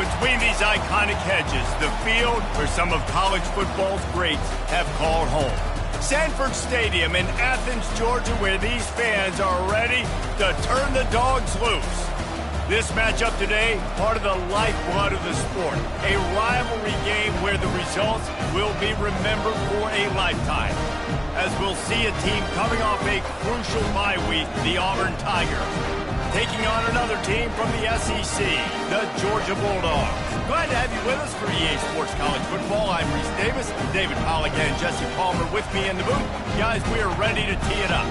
between these iconic hedges, the field where some of college football's greats have called home. Sanford Stadium in Athens, Georgia, where these fans are ready to turn the dogs loose. This matchup today, part of the lifeblood of the sport. A rivalry game where the results will be remembered for a lifetime. As we'll see a team coming off a crucial bye week, the Auburn Tigers, taking on another team from the SEC, the Georgia Bulldogs. Glad to have you with us for EA Sports College Football. I'm Reese Davis, David Pollock and Jesse Palmer with me in the booth. Guys, we are ready to tee it up.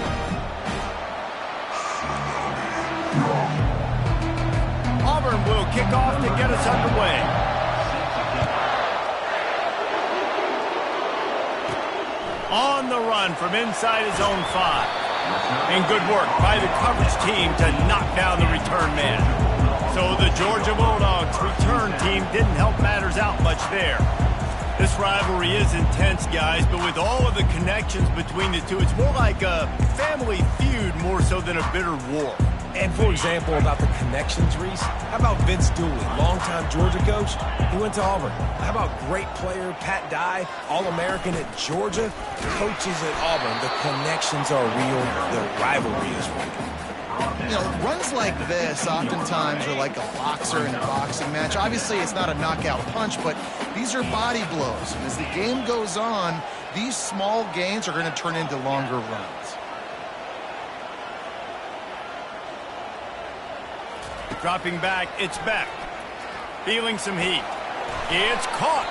Auburn will kick off to get us underway. On the run from inside his own 5. And good work by the coverage team to knock down the return man. So the Georgia Bulldogs return team didn't help matters out much there. This rivalry is intense, guys, but with all of the connections between the two, it's more like a family feud more so than a bitter war. And for example, about the connections, Reese, how about Vince Dooley, longtime Georgia coach? He went to Auburn. How about great player Pat Dye, All-American at Georgia? Coaches at Auburn, the connections are real, the rivalry is real. You know, runs like this oftentimes are like a boxer in a boxing match. Obviously, it's not a knockout punch, but these are body blows. And as the game goes on, these small gains are going to turn into longer runs. Dropping back, it's Beck. Feeling some heat. It's caught.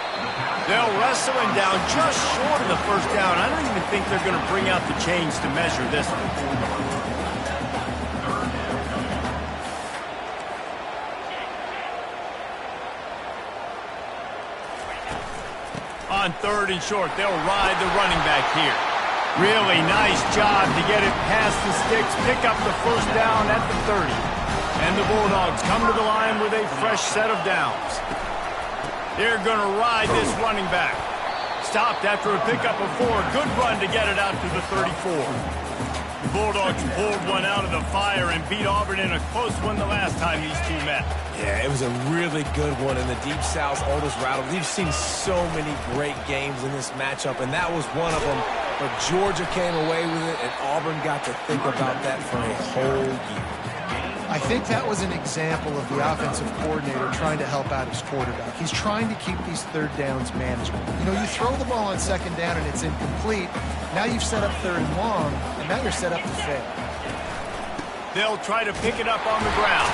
They'll wrestle him down just short of the first down. I don't even think they're going to bring out the chains to measure this one. On 3rd and short, they'll ride the running back here. Really nice job to get it past the sticks, pick up the first down at the 30. And the Bulldogs come to the line with a fresh set of downs. They're going to ride this running back. Stopped after a pickup of 4. Good run to get it out to the 34. The Bulldogs pulled one out of the fire and beat Auburn in a close one the last time these two met. Yeah, it was a really good one in the Deep South's oldest rivalry. We've seen so many great games in this matchup, and that was one of them. But Georgia came away with it, and Auburn got to think about that for a whole year. I think that was an example of the offensive coordinator trying to help out his quarterback. He's trying to keep these 3rd downs manageable. You know, you throw the ball on 2nd down and it's incomplete. Now you've set up 3rd and long, and now you're set up to fail. They'll try to pick it up on the ground.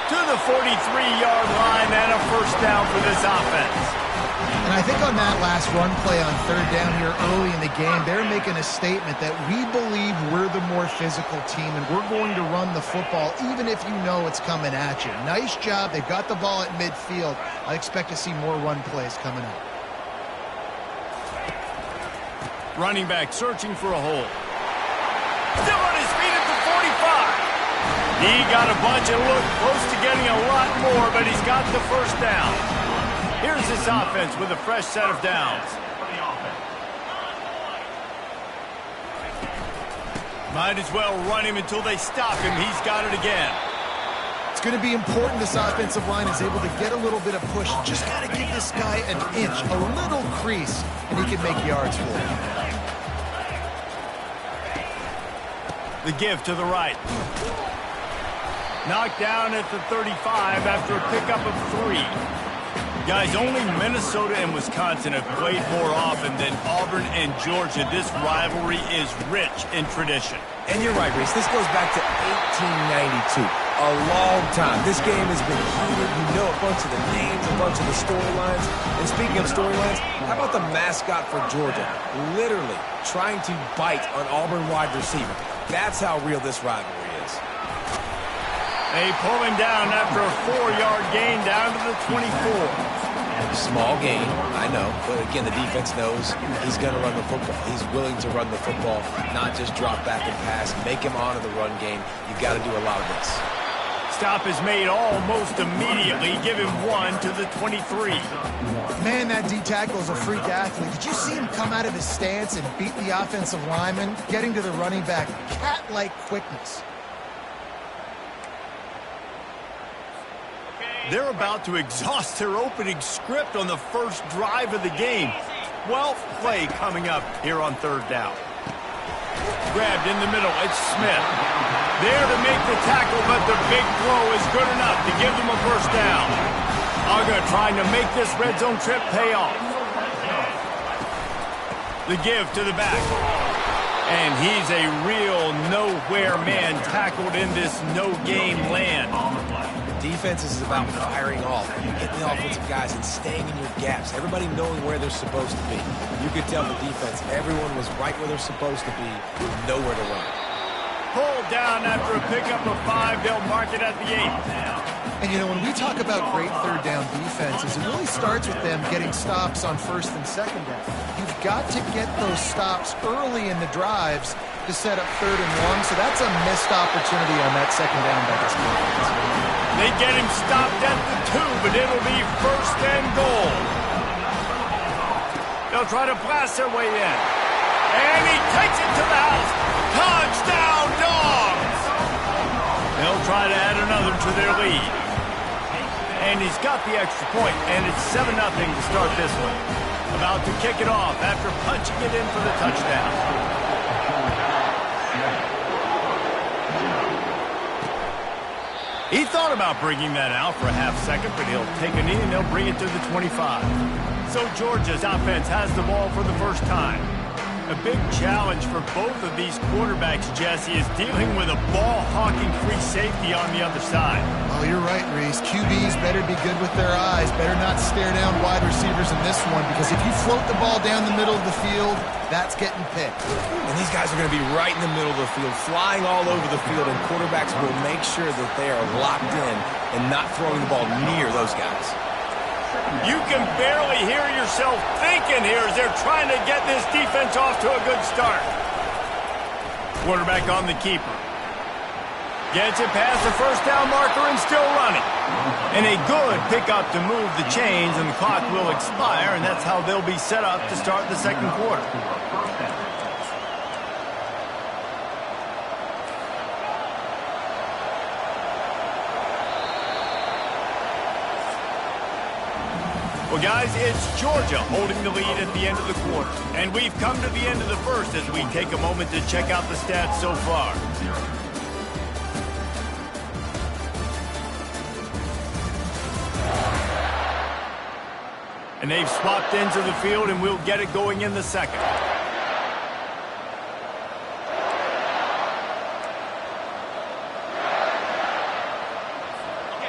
To the 43-yard line and a first down for this offense. And I think on that last run play on 3rd down here early in the game, they're making a statement that we believe we're the more physical team and we're going to run the football even if you know it's coming at you. Nice job. They've got the ball at midfield. I expect to see more run plays coming up. Running back searching for a hole. Still on his feet at the 45. He got a bunch and looked close to getting a lot more, but he's got the first down. Here's this offense with a fresh set of downs. Might as well run him until they stop him. He's got it again. It's going to be important this offensive line is able to get a little bit of push. Just got to give this guy an inch, a little crease, and he can make yards for it. The give to the right. Knocked down at the 35 after a pickup of 3. Guys, only Minnesota and Wisconsin have played more often than Auburn and Georgia. This rivalry is rich in tradition. And you're right, Reese. This goes back to 1892. A long time. This game has been heated. You know a bunch of the names, a bunch of the storylines. And speaking of storylines, how about the mascot for Georgia? Literally trying to bite on Auburn wide receiver. That's how real this rivalry is. They pull him down after a 4-yard gain down to the 24. Small gain, I know, but again, the defense knows he's going to run the football. He's willing to run the football, not just drop back and pass, make him honor the run game. You've got to do a lot of this. Stop is made almost immediately. Give him 1 to the 23. Man, that D-tackle is a freak athlete. Did you see him come out of his stance and beat the offensive lineman, getting to the running back? Cat-like quickness. Okay, They're about to exhaust their opening script on the first drive of the game. 12th play coming up here on third down. Grabbed in the middle. It's Smith. There to make the tackle, but the big throw is good enough to give them a first down. Uga trying to make this red zone trip pay off. The give to the back. And he's a real nowhere man tackled in this no-game land. Defense is about firing off, hitting the offensive guys and staying in your gaps. Everybody knowing where they're supposed to be. You could tell the defense, everyone was right where they're supposed to be, nowhere to run. Pulled down after a pickup of 5. They'll mark it at the 8. And, you know, when we talk about great third down defenses, it really starts with them getting stops on first and second down. You've got to get those stops early in the drives to set up 3rd and 1, so that's a missed opportunity on that second down by this defense. They get him stopped at the 2, but it'll be 1st and goal. They'll try to blast their way in. And he takes it to the house. Touchdown, Dogs! They'll try to add another to their lead. And he's got the extra point, and it's 7-0 to start this one. About to kick it off after punching it in for the touchdown. He thought about bringing that out for a half second, but he'll take a knee and they'll bring it to the 25. So Georgia's offense has the ball for the first time. A big challenge for both of these quarterbacks, Jesse, is dealing with a ball-hawking free safety on the other side. Oh, you're right, Reese. QBs better be good with their eyes. Better not stare down wide receivers in this one, because if you float the ball down the middle of the field, that's getting picked. And these guys are going to be right in the middle of the field, flying all over the field, and quarterbacks will make sure that they are locked in and not throwing the ball near those guys. You can barely hear yourself thinking here as they're trying to get this defense off to a good start. Quarterback on the keeper. Gets it past the first down marker and still running. And a good pickup to move the chains, and the clock will expire, and that's how they'll be set up to start the second quarter. Well, guys, it's Georgia holding the lead at the end of the quarter. And we've come to the end of the first as we take a moment to check out the stats so far. And they've swapped ends of the field, and we'll get it going in the second.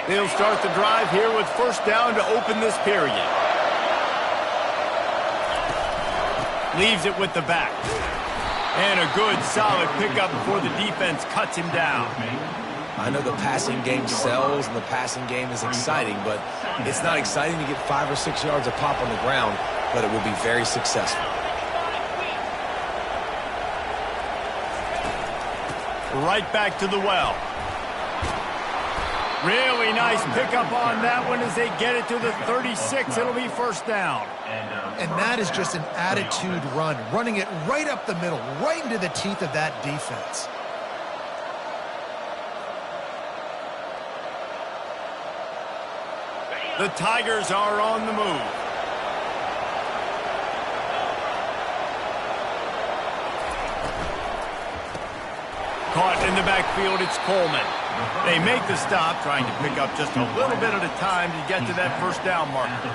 They'll start the drive here with first down to open this period. Leaves it with the back. And a good, solid pickup before the defense cuts him down. I know the passing game sells and the passing game is exciting, but it's not exciting to get 5 or 6 yards of pop on the ground, but it will be very successful. Right back to the well. Really nice pickup on that one as they get it to the 36. It'll be first down. And that is just an attitude run, running it right up the middle, right into the teeth of that defense. The Tigers are on the move. Caught in the backfield, it's Coleman. They make the stop, trying to pick up just a little bit at a time to get to that first down marker.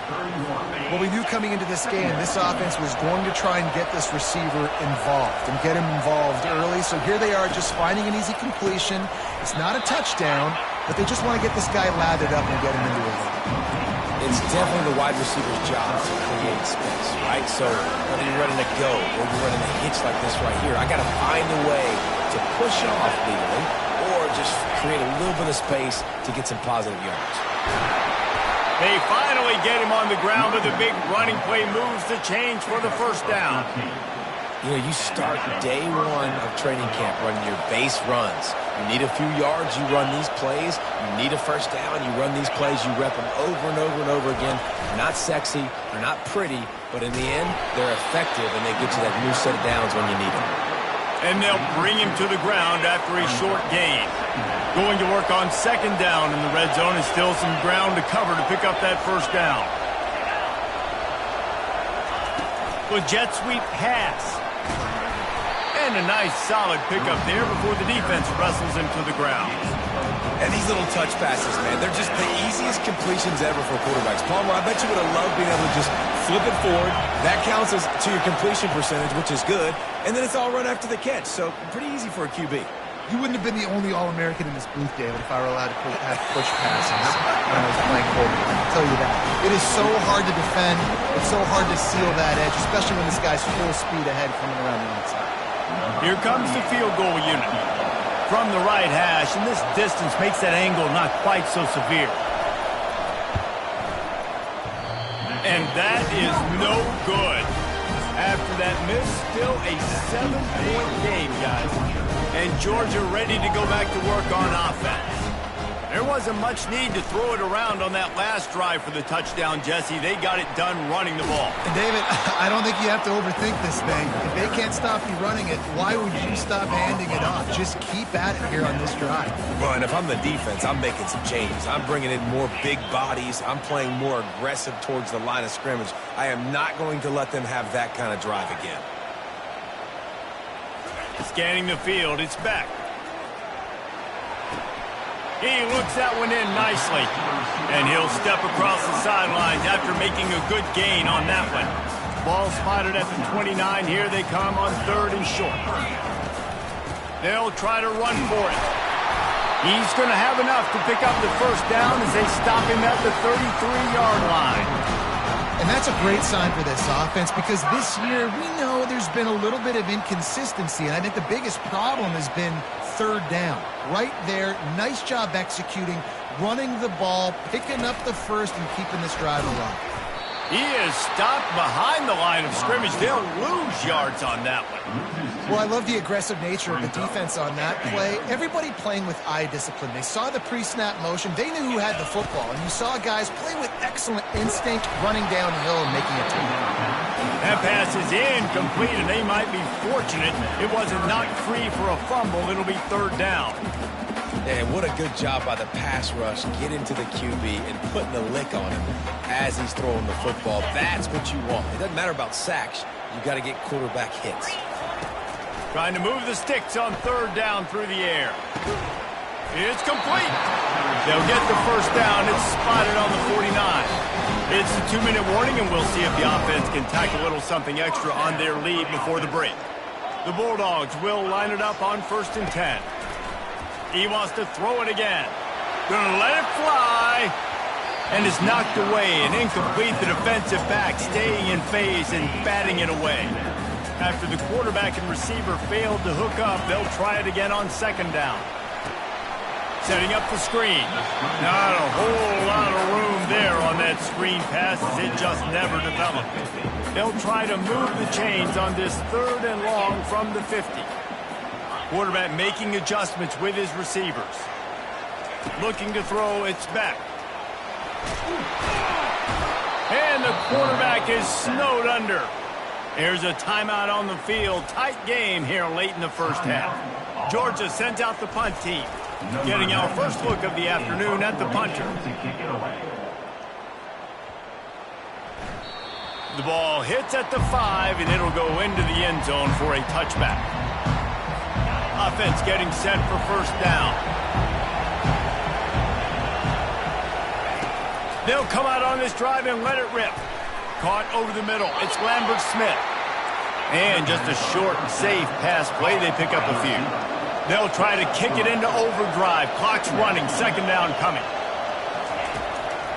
Well, we knew coming into this game, this offense was going to try and get this receiver involved and get him involved early. So here they are just finding an easy completion. It's not a touchdown, but they just want to get this guy lathered up and get him into a run. It's definitely the wide receiver's job to create space, right? So whether you're running a go or you're running a hitch like this right here, I got to find a way to push off legally or just create a little bit of space to get some positive yards. They finally get him on the ground, but the big running play moves the change for the first down. You know, you start day one of training camp running your base runs. You need a few yards, you run these plays. You need a first down, you run these plays. You rep them over and over and over again. They're not sexy, they're not pretty, but in the end, they're effective, and they get you that new set of downs when you need them. And they'll bring him to the ground after a short gain. Going to work on second down in the red zone, and still some ground to cover to pick up that first down. With jet sweep pass. And a nice solid pickup there before the defense wrestles him to the ground. And these little touch passes, man, they're just the easiest completions ever for quarterbacks. Palmer, I bet you would have loved being able to just flip it forward. That counts as to your completion percentage, which is good. And then it's all run after the catch. So pretty easy for a QB. You wouldn't have been the only All-American in this booth, David, if I were allowed to have push passes when I was playing quarterback. I'll tell you that. It is so hard to defend. It's so hard to seal that edge, especially when this guy's full speed ahead coming around the outside. Here comes the field goal unit. From the right hash, and this distance makes that angle not quite so severe. And that is no good. After that miss, still a 7-point game, guys. And Georgia ready to go back to work on offense. There wasn't much need to throw it around on that last drive for the touchdown, Jesse. They got it done running the ball. And David, I don't think you have to overthink this thing. If they can't stop you running it, why would you stop handing it off? Just keep at it here on this drive. Well, and if I'm the defense, I'm making some changes. I'm bringing in more big bodies. I'm playing more aggressive towards the line of scrimmage. I am not going to let them have that kind of drive again. Scanning the field, it's back. He looks that one in nicely. And he'll step across the sidelines after making a good gain on that one. Ball spotted at the 29. Here they come on 3rd and short. They'll try to run for it. He's going to have enough to pick up the first down as they stop him at the 33-yard line. And that's a great sign for this offense because this year we know there's been a little bit of inconsistency, and I think the biggest problem has been 3rd down. Right there, nice job executing, running the ball, picking up the first, and keeping this drive alive. He is stopped behind the line of scrimmage. They'll lose yards on that one. Well, I love the aggressive nature of the defense on that play. Everybody playing with eye discipline. They saw the pre-snap motion. They knew who had the football. And you saw guys play with excellent instinct, running downhill and making a tackle. That pass is incomplete, and they might be fortunate it wasn't knocked free for a fumble. It'll be 3rd down. And what a good job by the pass rush, getting to the QB and putting a lick on him as he's throwing the football. That's what you want. It doesn't matter about sacks. You got to get quarterback hits. Trying to move the sticks on 3rd down through the air. It's complete. They'll get the first down. It's spotted on the 49. It's the 2-minute warning, and we'll see if the offense can tack a little something extra on their lead before the break. The Bulldogs will line it up on 1st and 10. He wants to throw it again. Gonna let it fly. And it's knocked away and incomplete. The defensive back staying in phase and batting it away. After the quarterback and receiver failed to hook up, they'll try it again on 2nd down. Setting up the screen. Not a whole lot of room there on that screen pass as it just never developed. They'll try to move the chains on this 3rd and long from the 50. Quarterback making adjustments with his receivers. Looking to throw, it's back. And the quarterback is snowed under. There's a timeout on the field. Tight game here late in the first half. Georgia sent out the punt team. Getting our first look of the afternoon at the punter. The ball hits at the 5, and it'll go into the end zone for a touchback. Offense getting set for first down. They'll come out on this drive and let it rip. Caught over the middle. It's Lambert Smith. And just a short and safe pass play. They pick up a few. They'll try to kick it into overdrive. Clock's running. 2nd down coming.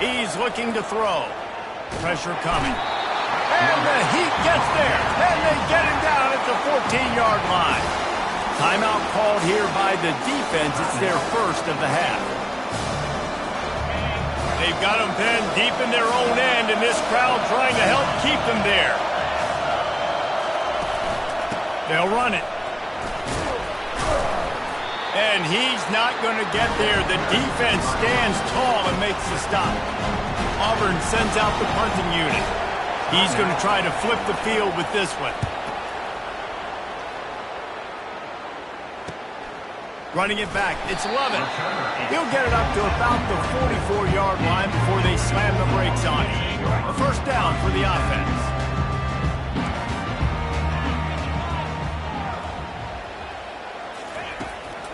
He's looking to throw. Pressure coming. And the heat gets there. And they get him down at the 14-yard line. Timeout called here by the defense. It's their first of the half. They've got them pinned deep in their own end, and this crowd trying to help keep them there. They'll run it. And he's not going to get there. The defense stands tall and makes the stop. Auburn sends out the punting unit. He's going to try to flip the field with this one. Running it back, it's Lovett. He'll get it up to about the 44-yard line before they slam the brakes on him. A first down for the offense.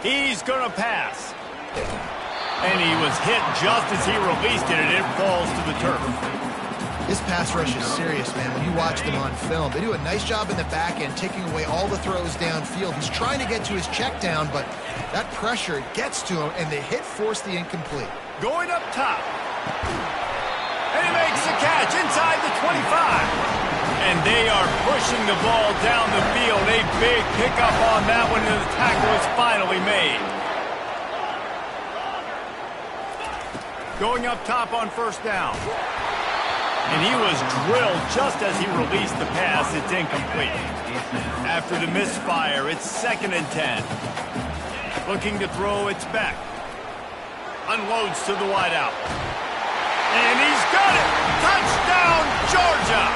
He's going to pass. And he was hit just as he released it, and it falls to the turf. This pass rush is serious, man. When you watch them on film, they do a nice job in the back end, taking away all the throws downfield. He's trying to get to his check down, but that pressure gets to him, and the hit forced the incomplete. Going up top. And he makes the catch inside the 25. And they are pushing the ball down the field. A big pickup on that one, and the tackle is finally made. Going up top on first down. And he was drilled just as he released the pass. It's incomplete. After the misfire, it's 2nd and 10. Looking to throw, it's back. Unloads to the wideout. And he's got it! Touchdown, Georgia!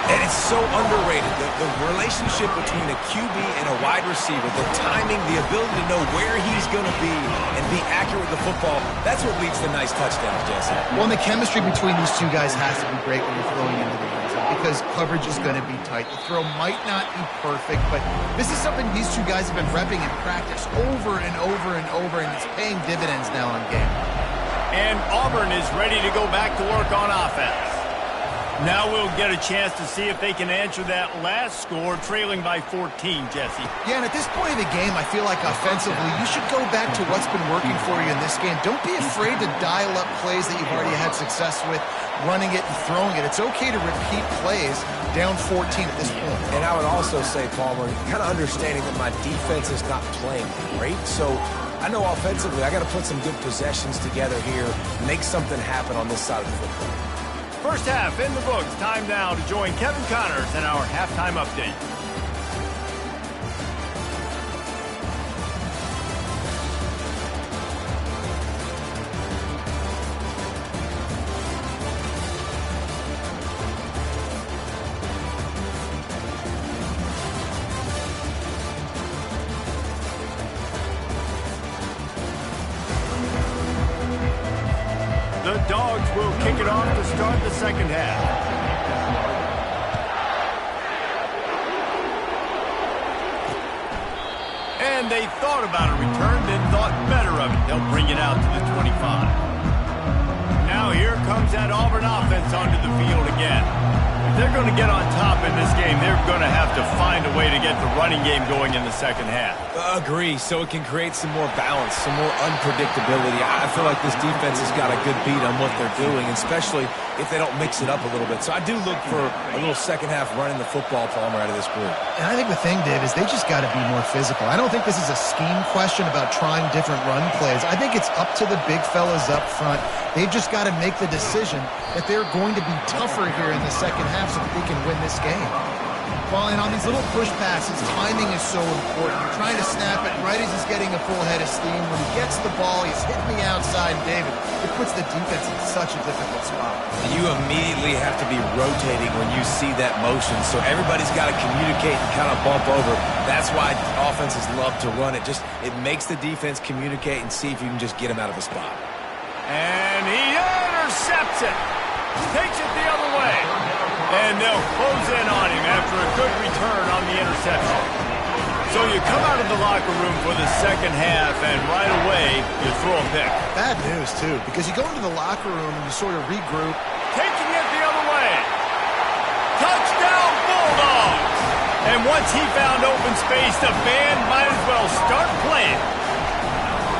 And it's so underrated, the relationship between a QB and a wide receiver, the timing, the ability to know where he's going to be and be accurate with the football, that's what leads to nice touchdowns, Jesse. Well, and the chemistry between these two guys has to be great when you're throwing into the end zone because coverage is going to be tight. The throw might not be perfect, but this is something these two guys have been repping in practice over and over and over, and it's paying dividends now in game. And Auburn is ready to go back to work on offense. Now we'll get a chance to see if they can answer that last score, trailing by 14, Jesse. Yeah, and at this point of the game, I feel like offensively, you should go back to what's been working for you in this game. Don't be afraid to dial up plays that you've already had success with, running it and throwing it. It's okay to repeat plays down 14 at this point. And I would also say, Palmer, kind of understanding that my defense is not playing great, so I know offensively I got to put some good possessions together here, make something happen on this side of the football. First half in the books. Time now to join Kevin Connors in our halftime update. The Dogs will kick it off to start the second half. And they thought about a return, then thought better of it. They'll bring it out to the 25. Now here comes that Auburn offense onto the field again. If they're going to get on top in this game, they're going to have to find a way to get the running game going in the second half. Agree, so it can create some more balance, some more unpredictability. I feel like this defense has got a good beat on what they're doing, especially if they don't mix it up a little bit. So I do look for a little second half running the football, Palmer, out of this group. And I think the thing, Dave, is they just got to be more physical. I don't think this is a scheme question about trying different run plays. I think it's up to the big fellas up front. They've just got to make the decision that they're going to be tougher here in the second half so that they can win this game. Well, and on these little push passes, timing is so important. You're trying to snap it right as he's getting a full head of steam. When he gets the ball, he's hitting the outside, David. It puts the defense in such a difficult spot. You immediately have to be rotating when you see that motion, so everybody's got to communicate and kind of bump over. That's why offenses love to run it. It makes the defense communicate and see if you can just get him out of a spot. And he intercepts it. Takes it the other way. And they'll close in on him after a good return on the interception. So you come out of the locker room for the second half, and right away, you throw a pick. Bad news, too, because you go into the locker room and you sort of regroup. Taking it the other way. Touchdown, Bulldogs! And once he found open space, the band might as well start playing.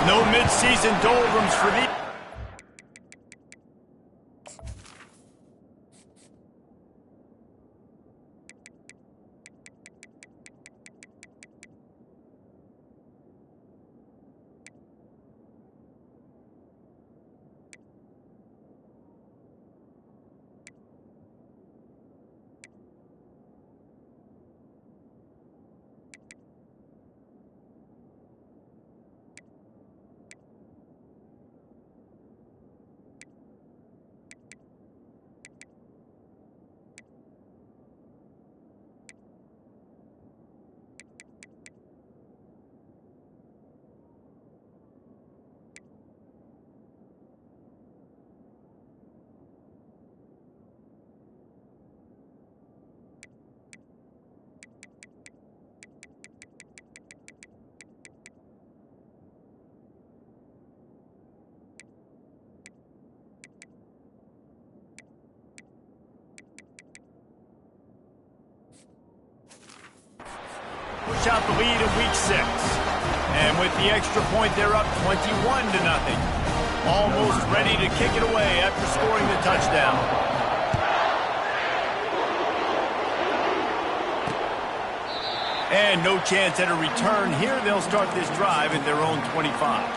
No midseason doldrums for the... push out the lead in week 6. And with the extra point, they're up 21-0. Almost ready to kick it away after scoring the touchdown. And no chance at a return here. They'll start this drive at their own 25.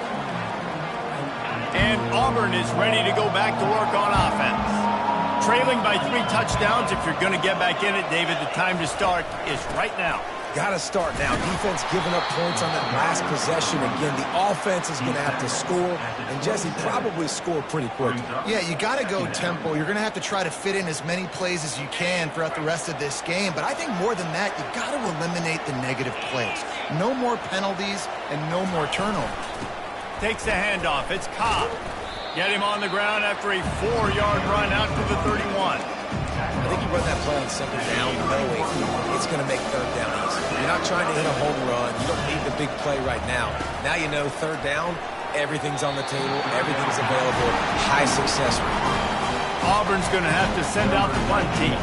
And Auburn is ready to go back to work on offense. Trailing by 3 touchdowns. If you're going to get back in it, David, the time to start is right now. Got to start now. Defense giving up points on that last possession. Again, the offense is going to have to score. And Jesse, probably score pretty quickly. Yeah, you got to go tempo. You're going to have to try to fit in as many plays as you can throughout the rest of this game. But I think more than that, you got to eliminate the negative plays. No more penalties and no more turnovers. Takes the handoff. It's Cobb. Get him on the ground after a 4-yard run out to the 31. I think you run that play on second down, knowing it's going to make third down easy. You're not trying to hit a home run. You don't need the big play right now. Now you know third down, everything's on the table, everything's available, high success rate. Auburn's going to have to send out the punt team.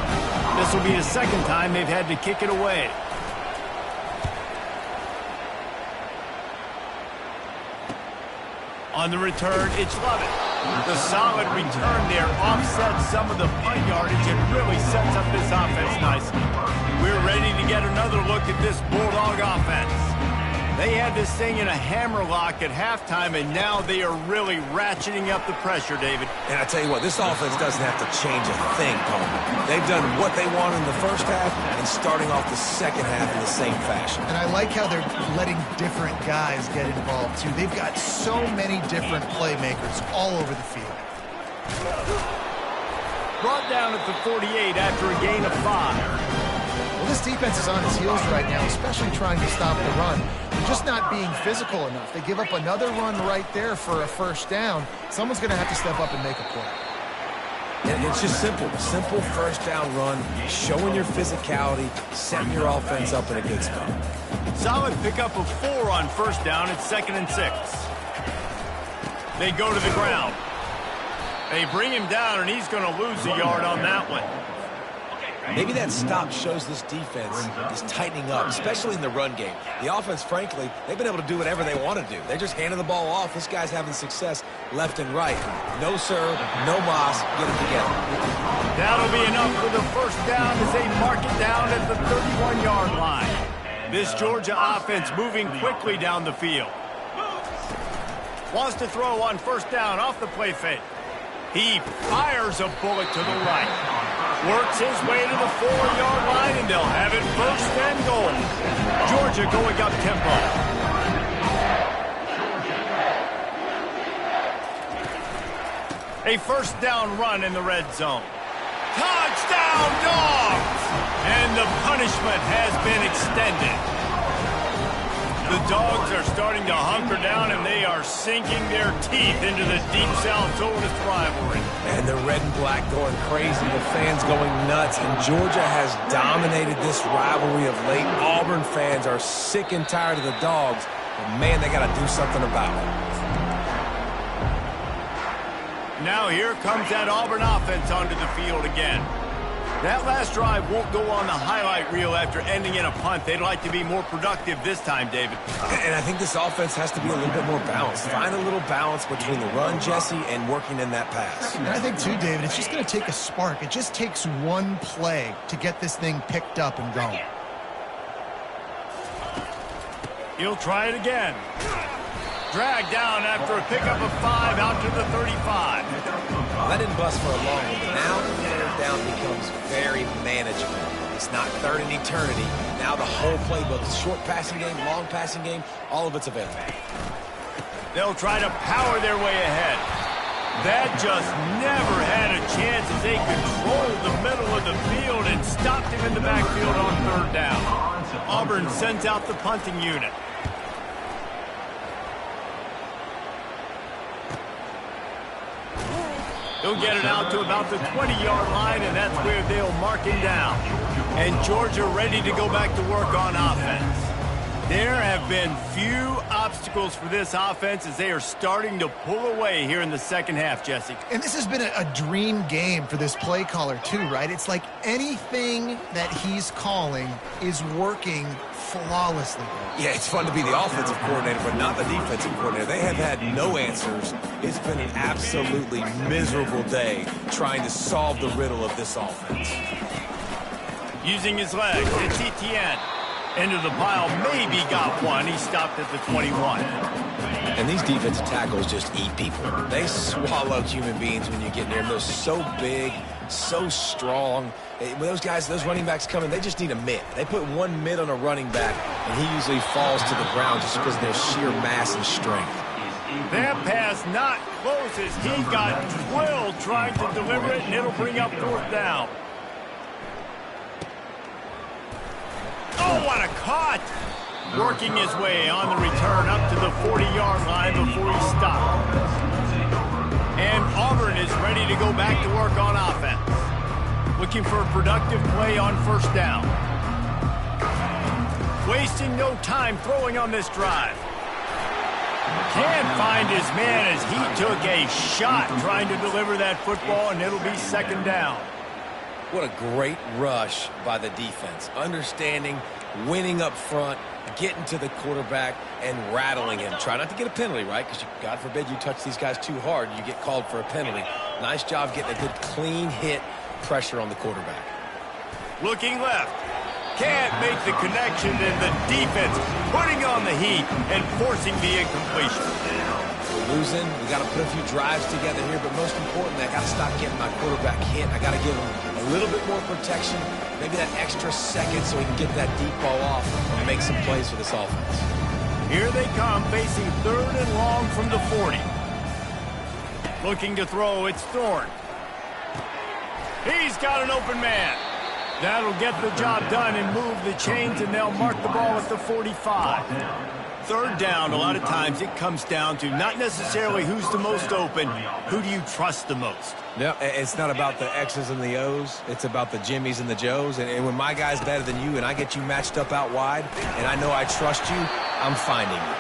This will be the second time they've had to kick it away. On the return, it's Lovett. The solid return there offsets some of the punt yardage and really sets up this offense nicely. We're ready to get another look at this Bulldog offense. They had this thing in a hammerlock at halftime, and now they are really ratcheting up the pressure, David. And I tell you what, this offense doesn't have to change a thing, Coleman. They've done what they wanted in the first half and starting off the second half in the same fashion. And I like how they're letting different guys get involved, too. They've got so many different playmakers all over the field. Brought down at the 48 after a gain of 5. Well, this defense is on its heels right now, especially trying to stop the run. They're just not being physical enough. They give up another run right there for a first down. Someone's going to have to step up and make a play. And it's just simple. Simple first down run, showing your physicality, setting your offense up in a good spot. Solid pickup of 4 on first down at 2nd and 6. They go to the ground. They bring him down, and he's going to lose a yard on that one. Maybe that stop shows this defense is tightening up, especially in the run game. The offense, frankly, they've been able to do whatever they want to do. They're just handing the ball off. This guy's having success left and right. No sir, no mas, get it together. That'll be enough for the first down as they mark it down at the 31-yard line. This Georgia offense moving quickly down the field. Wants to throw on first down off the play fake. He fires a bullet to the right. Works his way to the 4-yard line, and they'll have it 1st and goal. Georgia going up tempo. A first down run in the red zone. Touchdown, Dogs! And the punishment has been extended. The Dogs are starting to hunker down, and they are sinking their teeth into the Deep South's oldest rivalry. And the red and black going crazy, the fans going nuts, and Georgia has dominated this rivalry of late. Auburn fans are sick and tired of the Dogs, but man, they got to do something about it. Now here comes that Auburn offense onto the field again. That last drive won't go on the highlight reel after ending in a punt. They'd like to be more productive this time, David. And I think this offense has to be a little bit more balanced. Find a little balance between the run, Jesse, and working in that pass. And I think, too, David, it's just going to take a spark. It just takes one play to get this thing picked up and going. He'll try it again. Dragged down after a pickup of 5 out to the 35. That didn't bust for a long one, but now third down becomes very manageable. It's not third in eternity. Now the whole playbook, short passing game, long passing game, all of it's available. They'll try to power their way ahead. That just never had a chance as they controlled the middle of the field and stopped him in the backfield on third down. Auburn sends out the punting unit. He'll get it out to about the 20-yard line, and that's where they'll mark him down. And Georgia ready to go back to work on offense. There have been few obstacles for this offense as they are starting to pull away here in the second half, Jesse. And this has been a dream game for this play caller too, right? It's like anything that he's calling is working flawlessly. Yeah, it's fun to be the offensive coordinator, but not the defensive coordinator. They have had no answers. It's been an absolutely miserable day trying to solve the riddle of this offense. Using his legs, it's Etienne. Into the pile, maybe got one. He stopped at the 21. And these defensive tackles just eat people. They swallow human beings when you get near them. They're so big, so strong. When those guys, those running backs come in, they just need a mitt. They put one mitt on a running back, and he usually falls to the ground just because of their sheer mass and strength. That pass not close as he got drilled trying to deliver it, and it'll bring up fourth down. Oh, what a cut! Working his way on the return up to the 40-yard line before he stopped. And Auburn is ready to go back to work on offense. Looking for a productive play on first down. Wasting no time throwing on this drive. Can't find his man as he took a shot trying to deliver that football, and it'll be second down. What a great rush by the defense. Understanding, winning up front, getting to the quarterback, and rattling him. Try not to get a penalty, right? Because God forbid you touch these guys too hard, you get called for a penalty. Nice job getting a good clean hit, pressure on the quarterback. Looking left. Can't make the connection, and the defense putting on the heat and forcing the incompletion. We're losing. We got to put a few drives together here, but most importantly, I got to stop getting my quarterback hit. I got to give him a little bit more protection, maybe that extra second so he can get that deep ball off and make some plays for this offense. Here they come, facing third and long from the 40. Looking to throw, it's Thorne. He's got an open man. That'll get the job done and move the chains, and they'll mark the ball at the 45. Third down, a lot of times it comes down to not necessarily who's the most open, who do you trust the most? No, it's not about the X's and the O's. It's about the Jimmies and the Joes. And when my guy's better than you and I get you matched up out wide and I know I trust you, I'm finding you.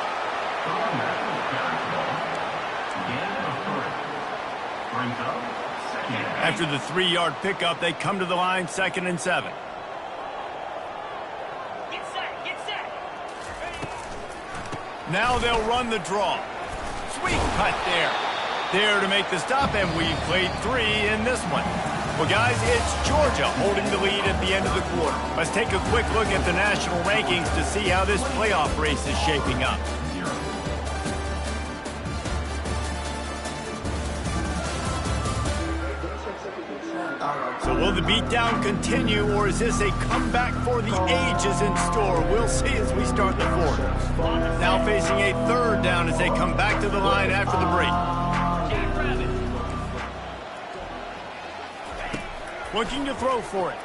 After the 3-yard pickup, they come to the line, 2nd and 7. Now they'll run the draw. Sweet cut there. There to make the stop, and we've played 3 in this one. Well, guys, it's Georgia holding the lead at the end of the quarter. Let's take a quick look at the national rankings to see how this playoff race is shaping up. So will the beatdown continue, or is this a comeback for the ages in store? We'll see as we start the fourth. Now facing a third down as they come back to the line after the break. Looking to throw for it.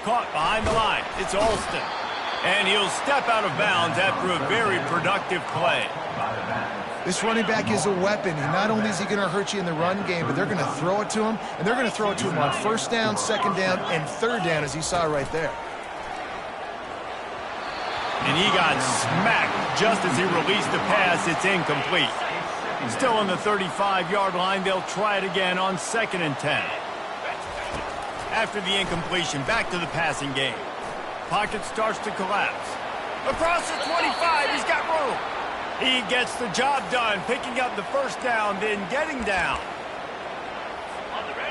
Caught behind the line. It's Alston. And he'll step out of bounds after a very productive play. This running back is a weapon. And not only is he going to hurt you in the run game, but they're going to throw it to him. And they're going to throw it to him on first down, second down, and third down, as you saw right there. And he got smacked just as he released the pass. It's incomplete. Still on the 35-yard line, they'll try it again on 2nd and 10. After the incompletion, back to the passing game. Pocket starts to collapse. Across the 25, he's got room. He gets the job done, picking up the first down, then getting down.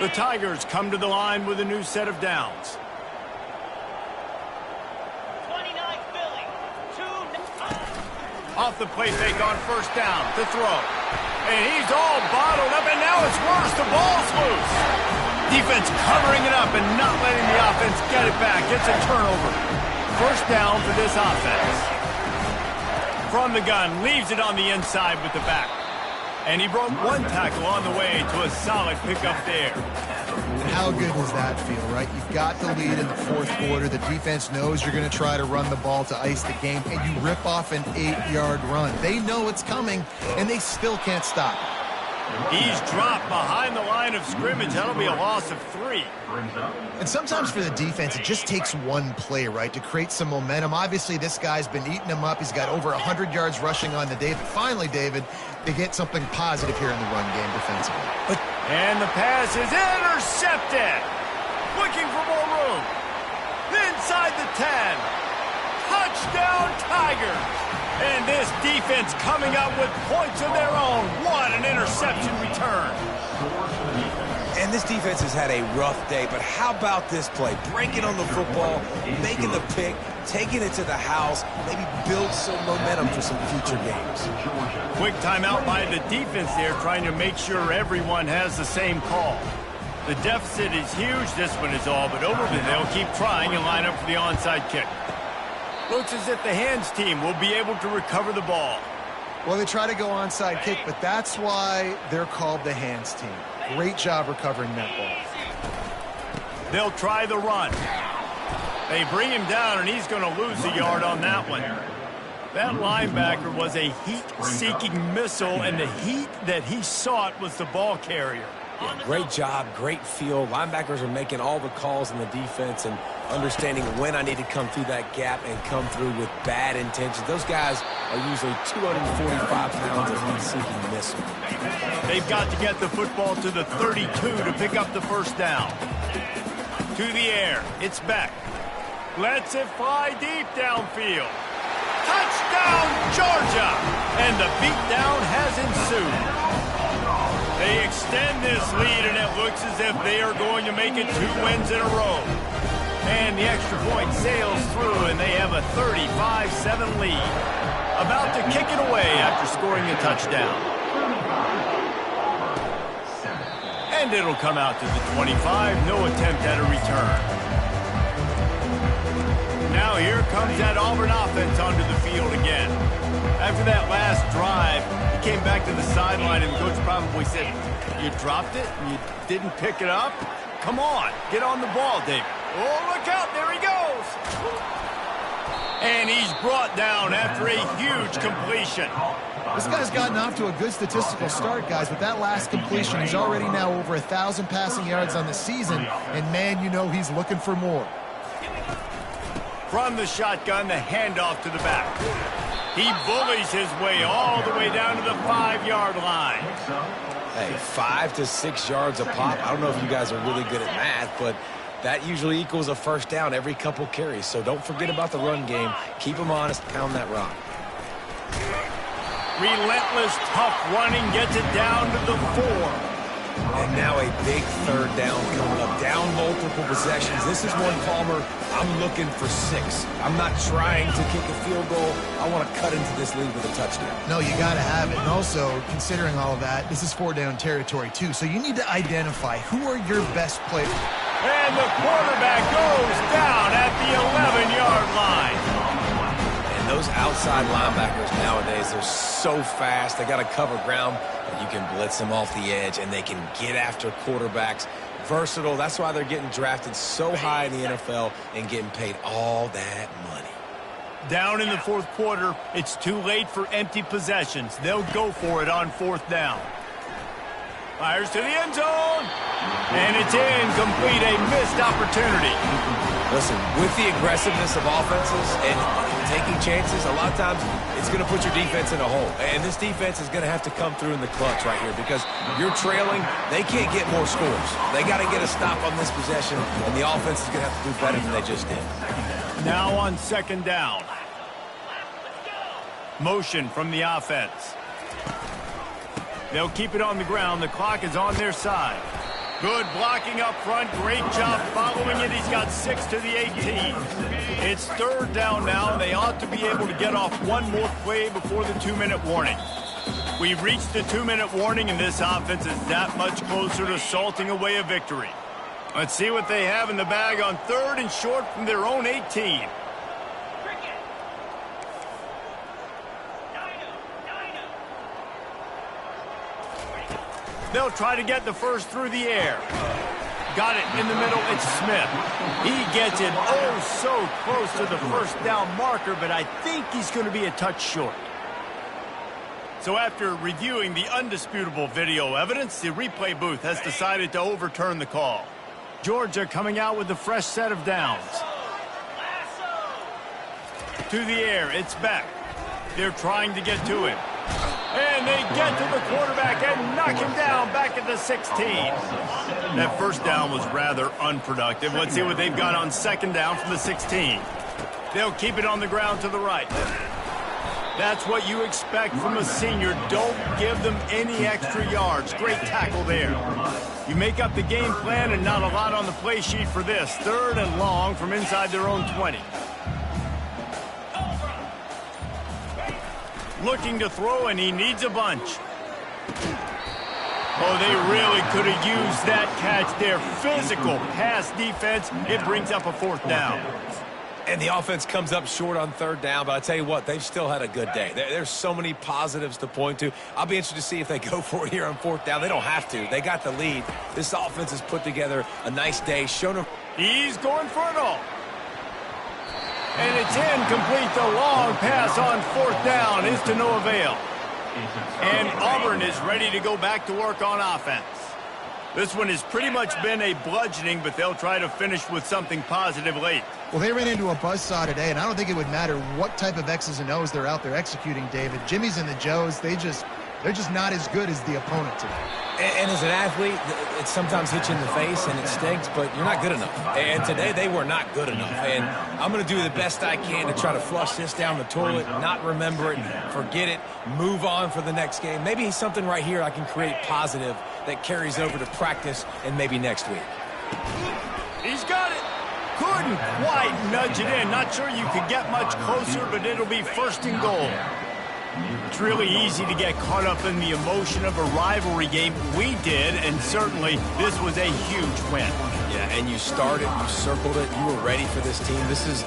The Tigers come to the line with a new set of downs. 29 Philly. 2. Off the play fake on first down to throw. And he's all bottled up, and now it's worse. The ball's loose. Defense covering it up and not letting the offense get it back. It's a turnover. First down for this offense. From the gun, leaves it on the inside with the back. And he broke one tackle on the way to a solid pickup there. How good does that feel, right? You've got the lead in the fourth quarter. The defense knows you're going to try to run the ball to ice the game, and you rip off an 8-yard run. They know it's coming, and they still can't stop it. He's dropped behind the line of scrimmage. That'll be a loss of 3. And sometimes for the defense, it just takes one play, right, to create some momentum. Obviously, this guy's been eating him up. He's got over 100 yards rushing on the day. But finally, David, they get something positive here in the run game defensively. And the pass is intercepted. Looking for more room. Inside the 10. Touchdown, Tigers. And this defense coming up with points of their own. What an interception return. And this defense has had a rough day, but how about this play? Breaking on the football, making the pick, taking it to the house, maybe build some momentum for some future games. Quick timeout by the defense there, trying to make sure everyone has the same call. The deficit is huge. This one is all but over, but they'll keep trying and line up for the onside kick. Looks as if the hands team will be able to recover the ball. Well, they try to go onside kick, but that's why they're called the hands team. Great job recovering that ball. They'll try the run. They bring him down, and he's going to lose a yard on that one. That linebacker was a heat-seeking missile, and the heat that he sought was the ball carrier. Yeah, great job, great feel. Linebackers are making all the calls in the defense and understanding when I need to come through that gap and come through with bad intentions. Those guys are usually 245 pounds of heat-seeking missile. They've got to get the football to the 32 to pick up the first down. To the air. It's back. Lets it fly deep downfield. Touchdown, Georgia! And the beatdown has ensued. They extend this lead, and it looks as if they are going to make it 2 wins in a row. And the extra point sails through, and they have a 35-7 lead. About to kick it away after scoring a touchdown. And it'll come out to the 25. No attempt at a return. Now here comes that Auburn offense onto the field again. After that last drive, he came back to the sideline, and the coach probably said, "You dropped it? You didn't pick it up? Come on, get on the ball, David." Oh, look out, there he goes. And he's brought down after a huge completion. This guy's gotten off to a good statistical start, guys. With that last completion, he's already now over 1,000 passing yards on the season, and man, you know he's looking for more. From the shotgun, the handoff to the back. He bullies his way all the way down to the 5-yard line. Hey, 5 to 6 yards a pop. I don't know if you guys are really good at math, but that usually equals a first down every couple carries. So don't forget about the run game. Keep them honest. Pound that rock. Relentless, tough running gets it down to the 4. And now a big third down coming up. Down multiple possessions. This is one, Palmer, I'm looking for 6. I'm not trying to kick a field goal. I want to cut into this lead with a touchdown. No, you got to have it. And also, considering all of that, this is 4-down territory, too. So you need to identify who are your best players. And the quarterback goes down at the 11-yard line. And those outside linebackers nowadays, they're so fast. They got to cover ground. You can blitz them off the edge, and they can get after quarterbacks. Versatile. That's why they're getting drafted so high in the NFL and getting paid all that money. Down in the 4th quarter, it's too late for empty possessions. They'll go for it on 4th down. Fires to the end zone. And it's incomplete, a missed opportunity. Listen, with the aggressiveness of offenses and taking chances, a lot of times it's going to put your defense in a hole. And this defense is going to have to come through in the clutch right here because you're trailing. They can't get more scores. They got to get a stop on this possession, and the offense is going to have to do better than they just did. Now on 2nd down. Motion from the offense. They'll keep it on the ground. The clock is on their side. Good blocking up front. Great job following it. He's got 6 to the 18. It's 3rd down now, and they ought to be able to get off one more play before the 2-minute warning. We've reached the 2-minute warning, and this offense is that much closer to salting away a victory. Let's see what they have in the bag on 3rd and short from their own 18. They'll try to get the first through the air. Got it in the middle. It's Smith. He gets it oh so close to the first down marker, but I think he's going to be a touch short. So after reviewing the undisputable video evidence, the replay booth has decided to overturn the call. Georgia coming out with a fresh set of downs. To the air, it's Beck. They're trying to get to him. And they get to the quarterback and knock him down back at the 16. That first down was rather unproductive. Let's see what they've got on second down from the 16. They'll keep it on the ground to the right. That's what you expect from a senior. Don't give them any extra yards. Great tackle there. You make up the game plan and not a lot on the play sheet for this. Third and long from inside their own 20. Looking to throw, and he needs a bunch. Oh, they really could have used that catch there. Physical pass defense. It brings up a fourth down. And the offense comes up short on third down, but I tell you what, they've still had a good day. There's so many positives to point to. I'll be interested to see if they go for it here on fourth down. They don't have to. They got the lead. This offense has put together a nice day. Shown them. He's going for it all. And it's incomplete. The long pass on fourth down is to no avail. And Auburn is ready to go back to work on offense. This one has pretty much been a bludgeoning, but they'll try to finish with something positive late. Well, they ran into a buzzsaw today, and I don't think it would matter what type of X's and O's they're out there executing, David. Jimmy's and the Joes, they're just not as good as the opponent today. And as an athlete, it sometimes hits you in the face and it stinks, but you're not good enough. And today they were not good enough. And I'm going to do the best I can to try to flush this down the toilet, not remember it, forget it, move on for the next game. Maybe something right here I can create positive that carries over to practice and maybe next week. He's got it. Couldn't quite nudge it in. Not sure you could get much closer, but it'll be first and goal. It's really easy to get caught up in the emotion of a rivalry game. We did, and certainly this was a huge win. Yeah, and you started, you circled it, you were ready for this team. This is...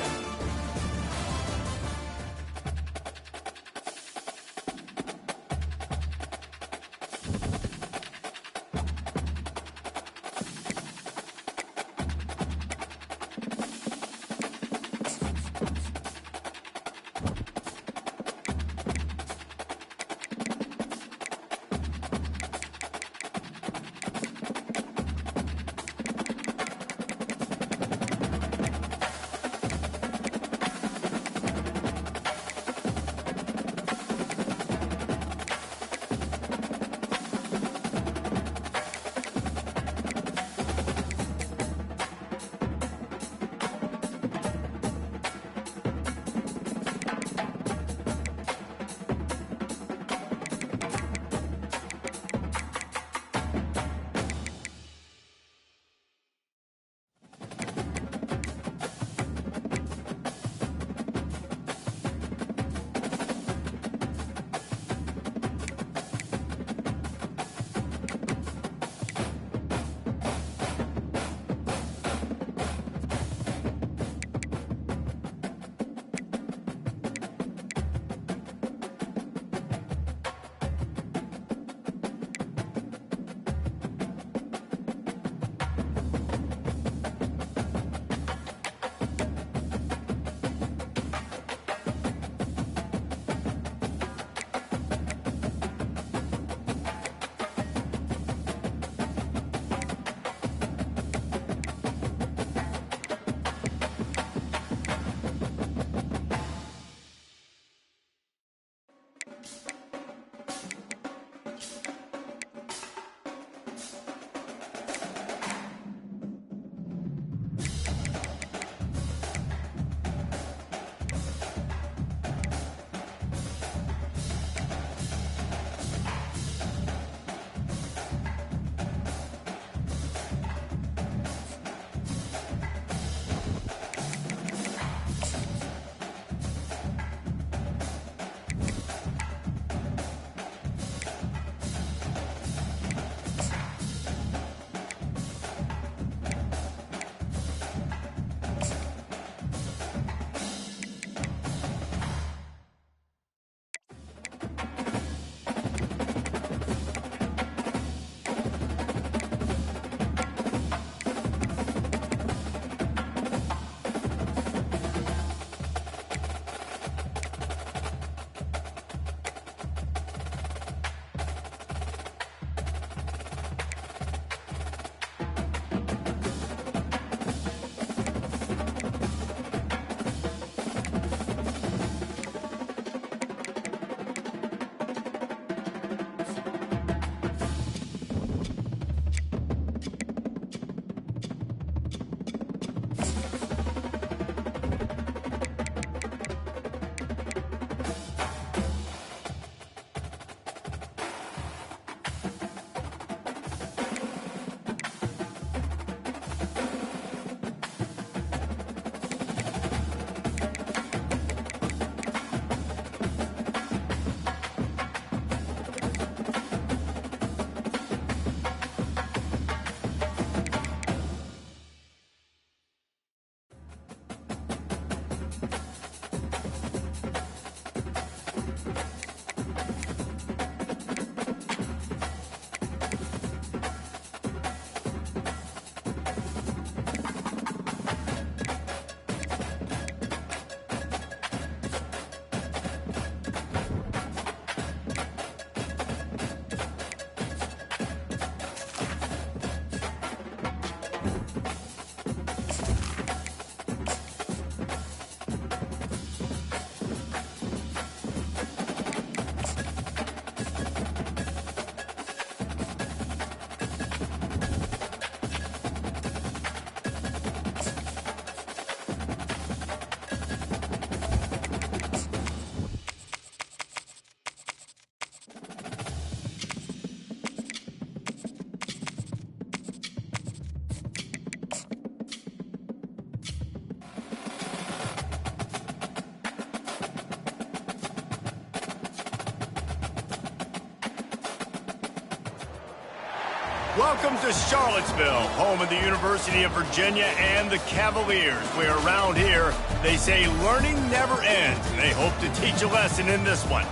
Welcome to Charlottesville, home of the University of Virginia and the Cavaliers, where around here they say learning never ends, and they hope to teach a lesson in this one.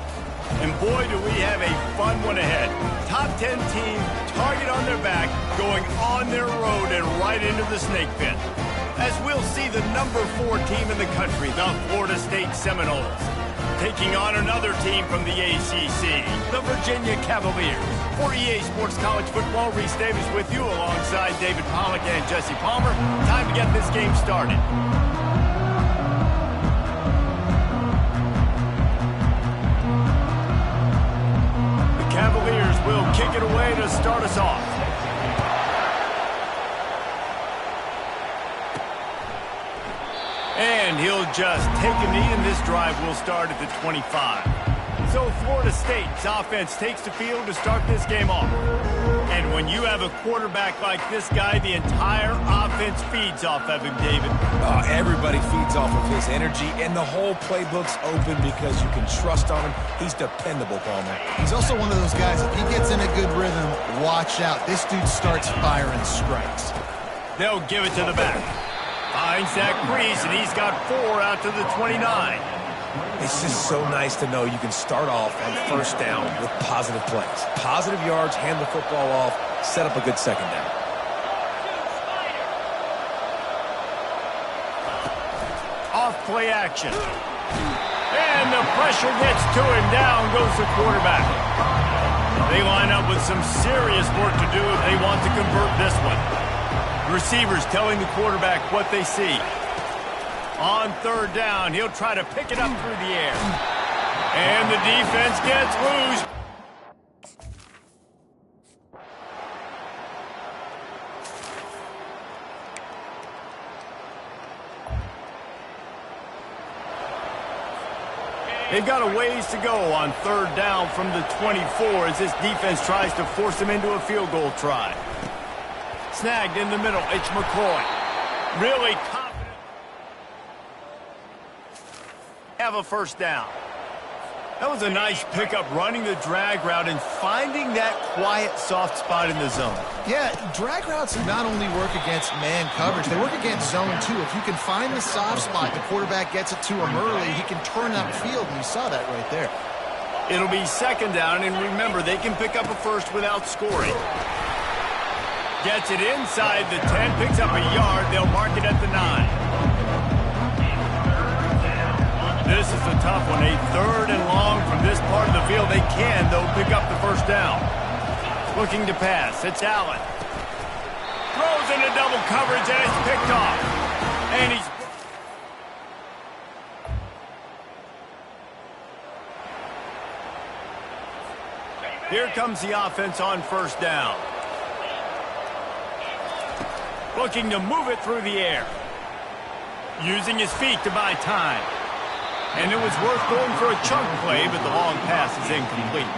And boy, do we have a fun one ahead. Top 10 team, target on their back, going on their road and right into the snake pit. As we'll see the number 4 team in the country, the Florida State Seminoles, taking on another team from the ACC, the Virginia Cavaliers. For EA Sports College Football, Reese Davis with you alongside David Pollack and Jesse Palmer. Time to get this game started. The Cavaliers will kick it away to start us off. And he'll just take a knee, and this drive will start at the 25. So Florida State's offense takes the field to start this game off. And when you have a quarterback like this guy, the entire offense feeds off of him, David. Everybody feeds off of his energy, and the whole playbook's open because you can trust on him. He's dependable, Palmer. He's also one of those guys, if he gets in a good rhythm, watch out. This dude starts firing strikes. They'll give it to the back. Finds that crease, and he's got 4 out to the 29. It's just so nice to know you can start off on first down with positive plays. Positive yards, hand the football off, set up a good second down. Off play action. And the pressure gets to him. Down goes the quarterback. They line up with some serious work to do if they want to convert this one. Receivers telling the quarterback what they see. On third down, he'll try to pick it up through the air. And the defense gets loose. They've got a ways to go on third down from the 24 as this defense tries to force them into a field goal try. Snagged in the middle, it's McCoy. Really confident. Have a first down. That was a nice pickup, running the drag route and finding that quiet, soft spot in the zone. Yeah, drag routes not only work against man coverage, they work against zone too. If you can find the soft spot, the quarterback gets it to him early, he can turn upfield, and you saw that right there. It'll be second down, and remember, they can pick up a first without scoring. Gets it inside the 10, picks up a yard. They'll mark it at the 9. This is a tough one. A third and long from this part of the field. They can, though, pick up the first down. Looking to pass. It's Allen. Throws into double coverage, and it's picked off. And he's... Here comes the offense on first down. Looking to move it through the air. Using his feet to buy time. And it was worth going for a chunk play, but the long pass is incomplete.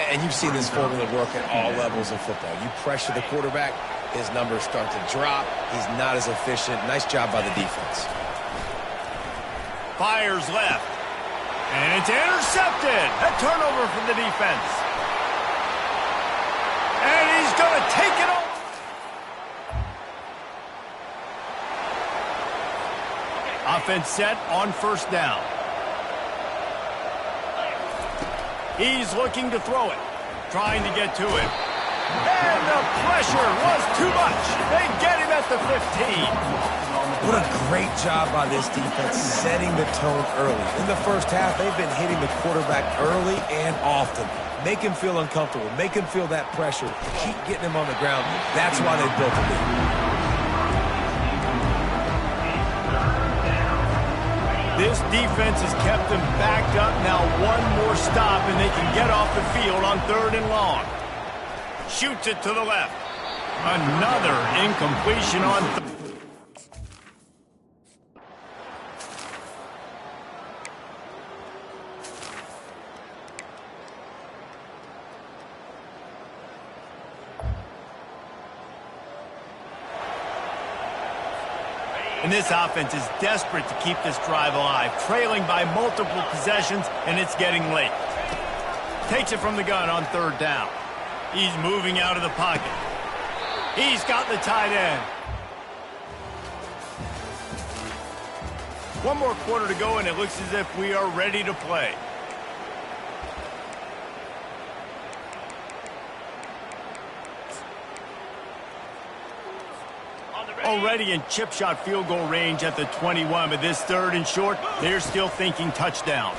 And you've seen this formula work at all levels of football. You pressure the quarterback, his numbers start to drop. He's not as efficient. Nice job by the defense. Fires left. And it's intercepted. A turnover for the defense. And he's going to take it over. Offense set on first down. He's looking to throw it. Trying to get to it. And the pressure was too much. They get him at the 15. What a great job by this defense setting the tone early. In the first half, they've been hitting the quarterback early and often. Make him feel uncomfortable. Make him feel that pressure. Keep getting him on the ground. That's why they built the lead. This defense has kept them backed up. Now one more stop, and they can get off the field on third and long. Shoots it to the left. Another incompletion on third. And this offense is desperate to keep this drive alive, trailing by multiple possessions, and it's getting late. Takes it from the gun on third down. He's moving out of the pocket. He's got the tight end. One more quarter to go, and it looks as if we are ready to play. Already in chip shot field goal range at the 21, but this 3rd and short, they're still thinking touchdown.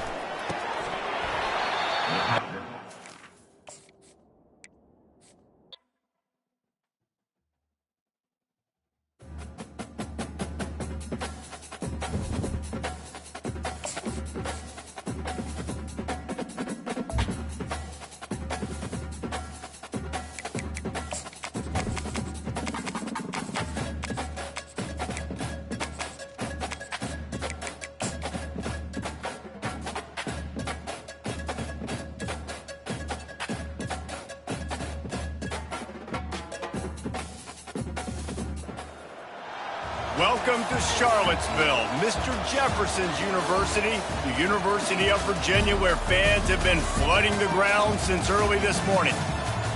Welcome to Charlottesville, Mr. Jefferson's University, the University of Virginia, where fans have been flooding the ground since early this morning.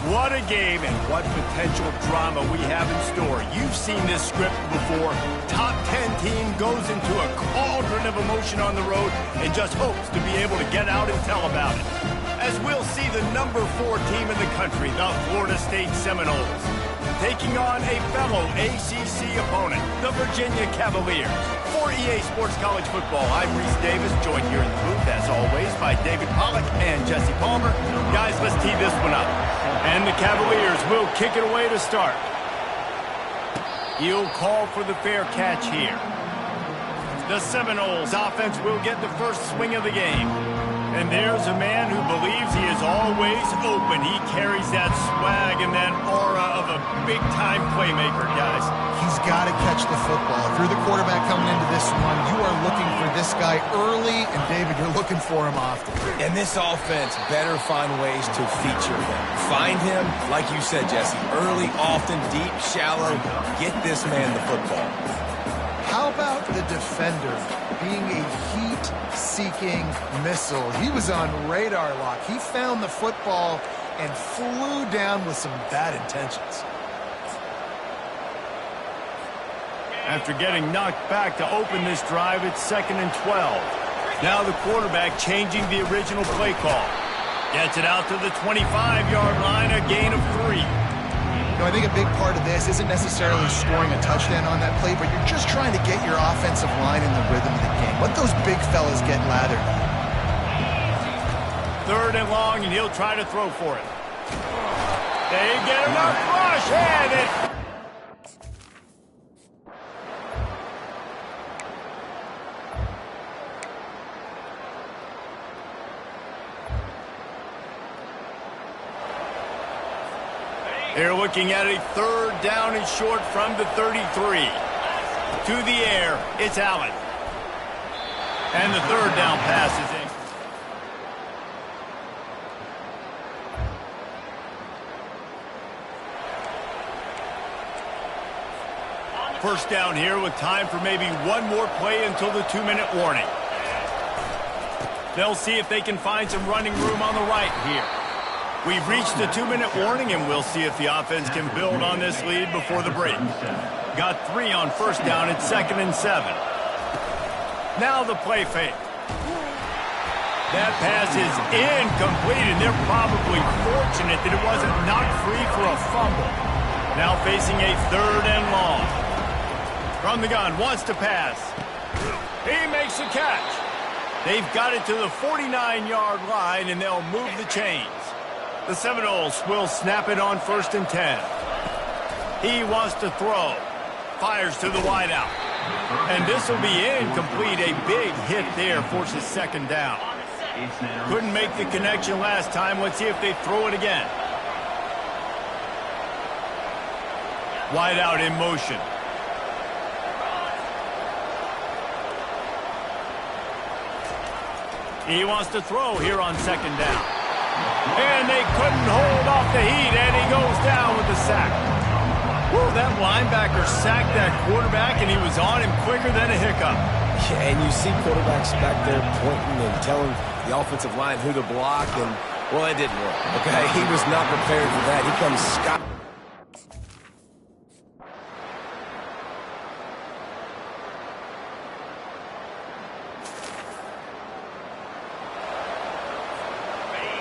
What a game and what potential drama we have in store. You've seen this script before. Top 10 team goes into a cauldron of emotion on the road and just hopes to be able to get out and tell about it. As we'll see the number 4 team in the country, the Florida State Seminoles, taking on a fellow ACC opponent, the Virginia Cavaliers. For EA Sports College Football, I'm Reese Davis, joined here in the booth, as always, by David Pollack and Jesse Palmer. Guys, let's tee this one up. And the Cavaliers will kick it away to start. He'll call for the fair catch here. The Seminoles offense will get the first swing of the game. And there's a man who believes he is always open. He carries that swag and that aura of a big-time playmaker, guys. He's got to catch the football. If you're the quarterback coming into this one, you are looking for this guy early, and David, you're looking for him often. And this offense better find ways to feature him. Find him, like you said, Jesse, early, often, deep, shallow. Get this man the football. How about the defender being a heat-seeking missile? He was on radar lock. He found the football and flew down with some bad intentions. After getting knocked back to open this drive, it's 2nd and 12. Now the quarterback changing the original play call. Gets it out to the 25-yard line, a gain of 3. I think a big part of this isn't necessarily scoring a touchdown on that play, but you're just trying to get your offensive line in the rhythm of the game. Let those big fellas get lathered. 3rd and long, and he'll try to throw for it. They get enough rush, and it... They're looking at a 3rd down and short from the 33. To the air, it's Allen. And the 3rd down pass is in. First down here with time for maybe one more play until the 2-minute warning. They'll see if they can find some running room on the right here. We've reached the 2-minute warning, and we'll see if the offense can build on this lead before the break. Got 3 on first down. It's 2nd and 7. Now the play fake. That pass is incomplete, and they're probably fortunate that it wasn't knocked free for a fumble. Now facing a 3rd and long. From the gun, wants to pass. He makes the catch. They've got it to the 49-yard line, and they'll move the chains. The Seminoles will snap it on 1st and 10. He wants to throw. Fires to the wideout. And this will be incomplete. A big hit there forces 2nd down. Couldn't make the connection last time. Let's see if they throw it again. Wideout in motion. He wants to throw here on 2nd down. And they couldn't hold off the heat, and he goes down with the sack. Woo, that linebacker sacked that quarterback, and he was on him quicker than a hiccup. Yeah, and you see quarterbacks back there pointing and telling the offensive line who to block, and Well, it didn't work, okay? He was not prepared for that. He comes scot.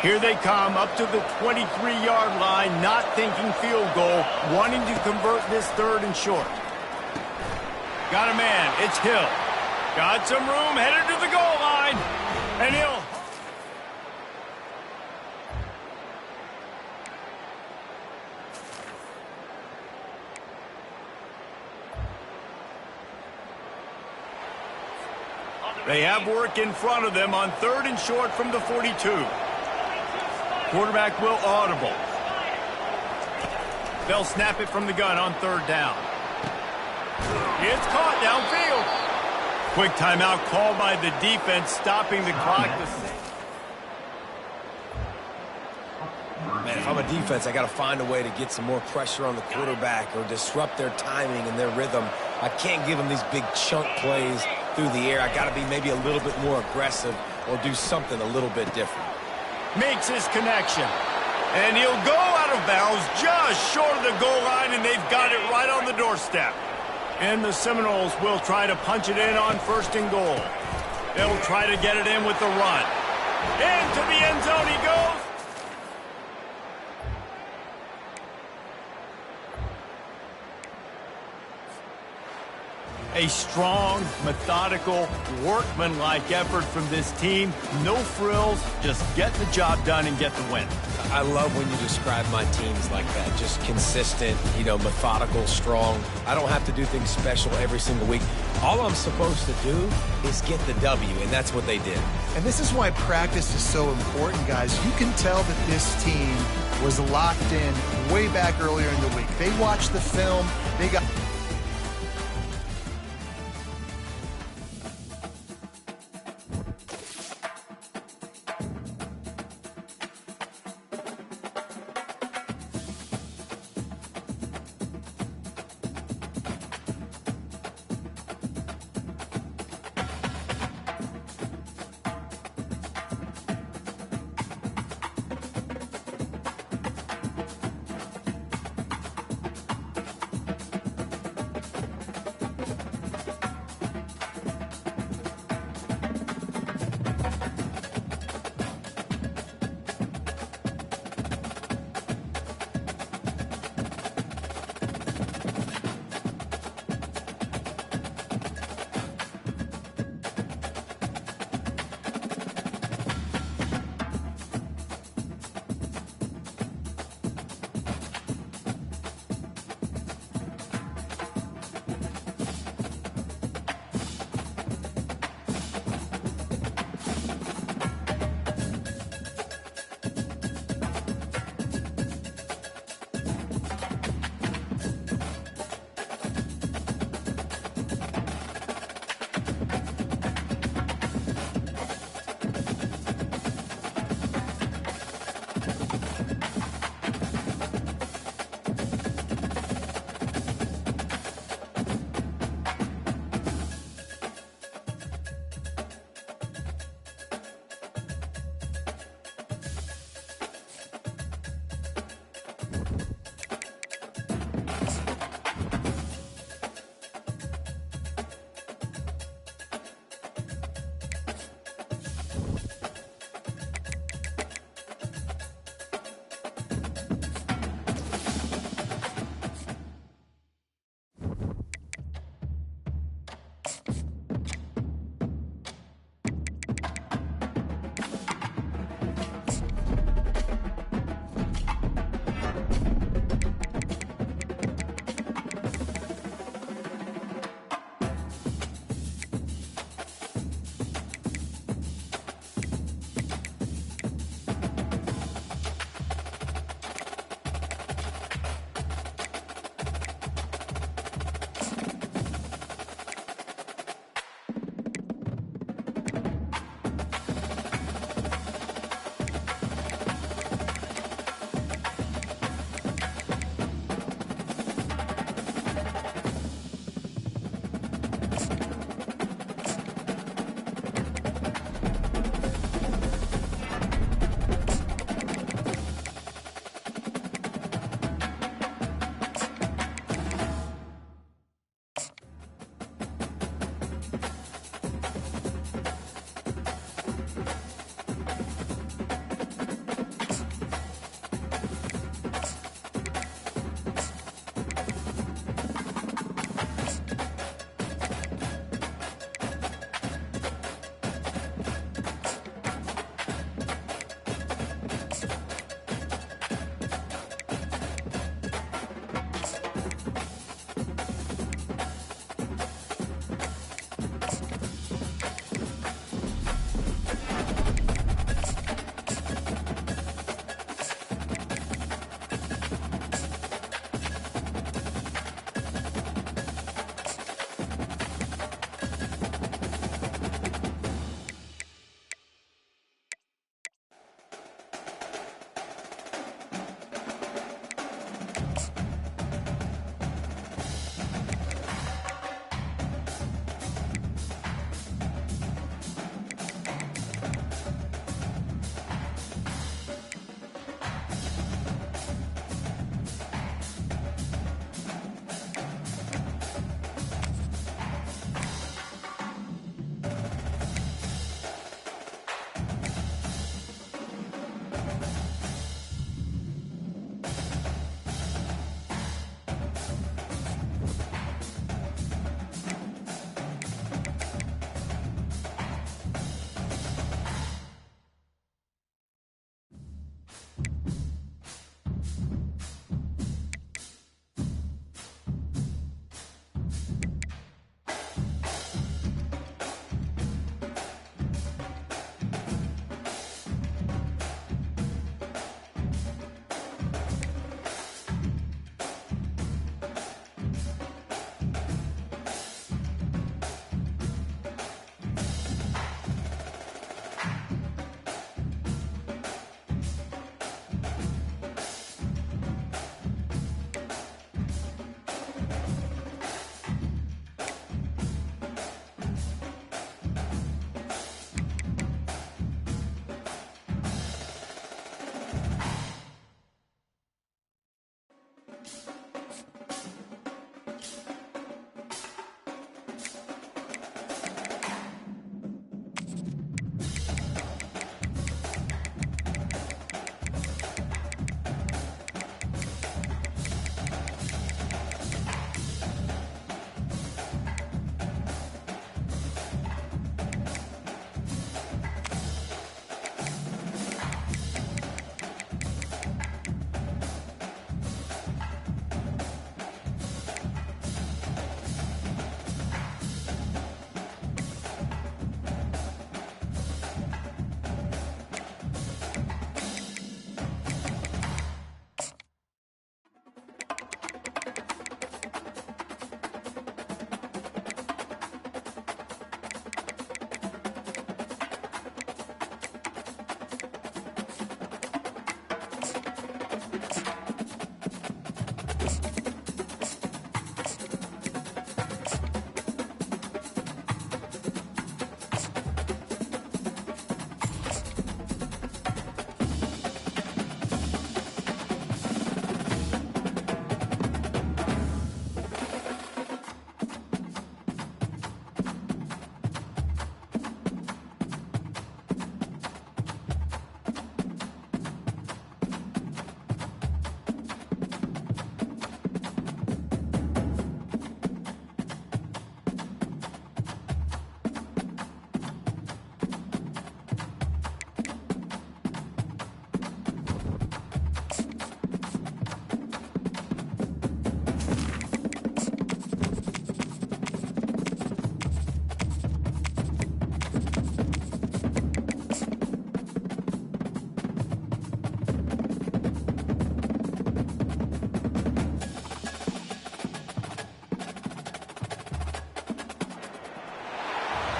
Here they come up to the 23-yard line, not thinking field goal, wanting to convert this third and short. Got a man. It's Hill. Got some room, headed to the goal line. And Hill. They have work in front of them on third and short from the 42. Quarterback will audible. They'll snap it from the gun on third down. It's caught downfield. Quick timeout called by the defense, stopping the clock. Man, if I'm a defense, I got to find a way to get some more pressure on the quarterback or disrupt their timing and their rhythm. I can't give them these big chunk plays through the air. I got to be maybe a little bit more aggressive or do something a little bit different. Makes his connection. And he'll go out of bounds just short of the goal line, and they've got it right on the doorstep. And the Seminoles will try to punch it in on first and goal. They'll try to get it in with the run. Into the end zone he goes. A strong, methodical, workmanlike effort from this team. No frills, just get the job done and get the win. I love when you describe my teams like that. Just consistent, methodical, strong. I don't have to do things special every single week. All I'm supposed to do is get the W, and that's what they did. And this is why practice is so important, guys. You can tell that this team was locked in way back earlier in the week. They watched the film. They got...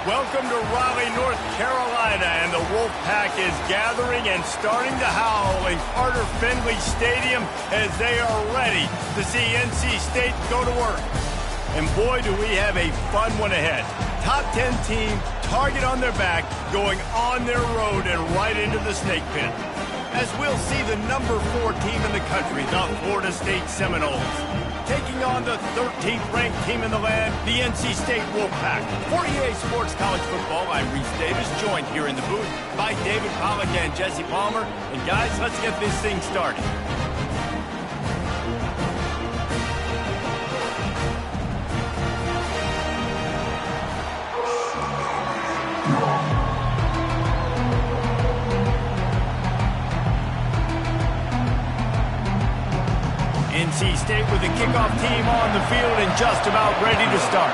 Welcome to Raleigh, North Carolina, and the Wolfpack is gathering and starting to howl in Carter Finley Stadium as they are ready to see NC State go to work. And boy, do we have a fun one ahead. Top 10 team, target on their back, going on their road and right into the snake pit. As we'll see the number 4 team in the country, the Florida State Seminoles, taking on the 13th ranked team in the land, the NC State Wolfpack. For EA Sports College Football, I'm Reese Davis, joined here in the booth by David Pollack and Jesse Palmer. And guys, let's get this thing started. NC State with the kickoff team on the field and just about ready to start.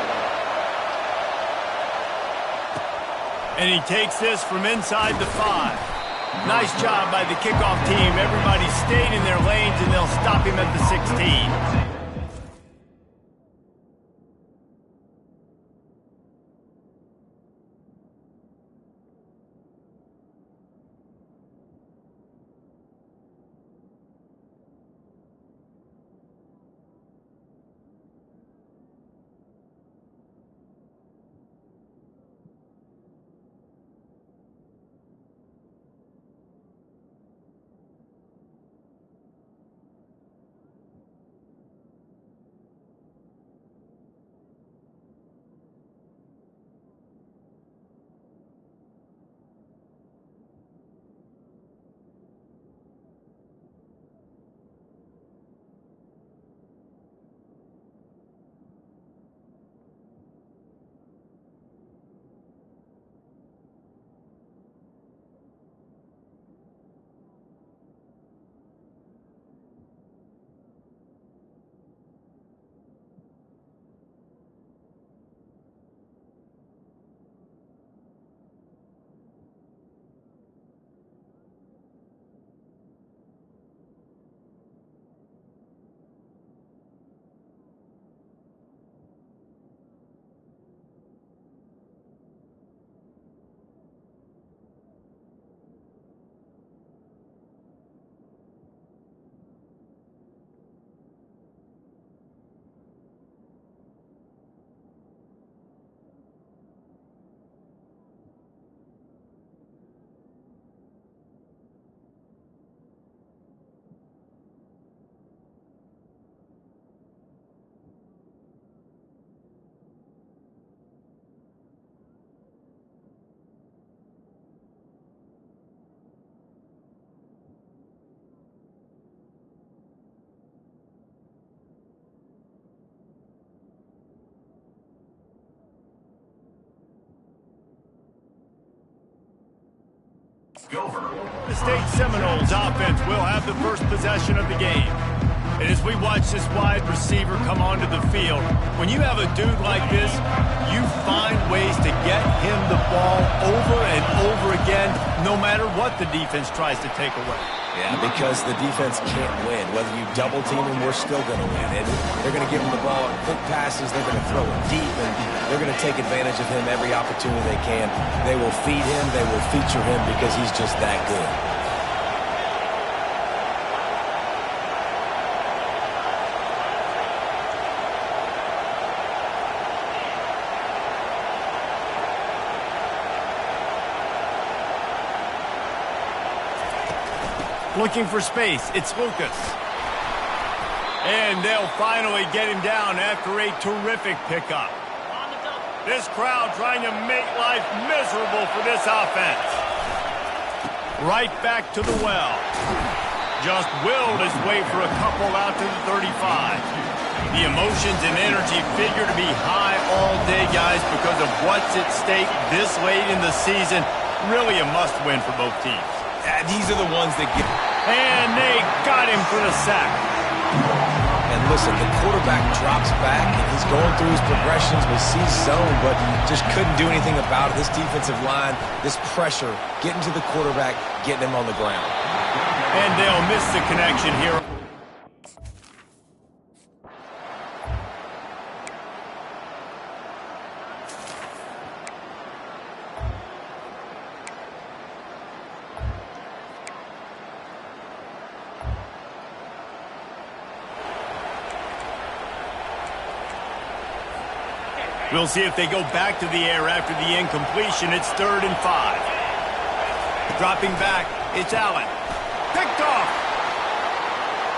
And he takes this from inside the 5. Nice job by the kickoff team. Everybody stayed in their lanes, and they'll stop him at the 16. The State Seminoles offense will have the first possession of the game. And as we watch this wide receiver come onto the field, when you have a dude like this, you find ways to get him the ball over and over again, no matter what the defense tries to take away. Yeah, because the defense can't win. Whether you double team him, we're still going to win. And they're going to give him the ball in quick passes. They're going to throw it deep, and they're going to take advantage of him every opportunity they can. They will feed him. They will feature him because he's just that good. Looking for space, it's Lucas. And they'll finally get him down after a terrific pickup. This crowd trying to make life miserable for this offense. Right back to the well. Just willed his way for a couple out to the 35. The emotions and energy figure to be high all day, guys, because of what's at stake this late in the season. Really a must-win for both teams. These are the ones that get... And they got him for the sack. And listen, the quarterback drops back, and he's going through his progressions with C-zone, but just couldn't do anything about it. This defensive line, this pressure, getting to the quarterback, getting him on the ground. And they'll miss the connection here. We'll see if they go back to the air after the incompletion. It's 3rd and 5. Dropping back, it's Allen. Picked off.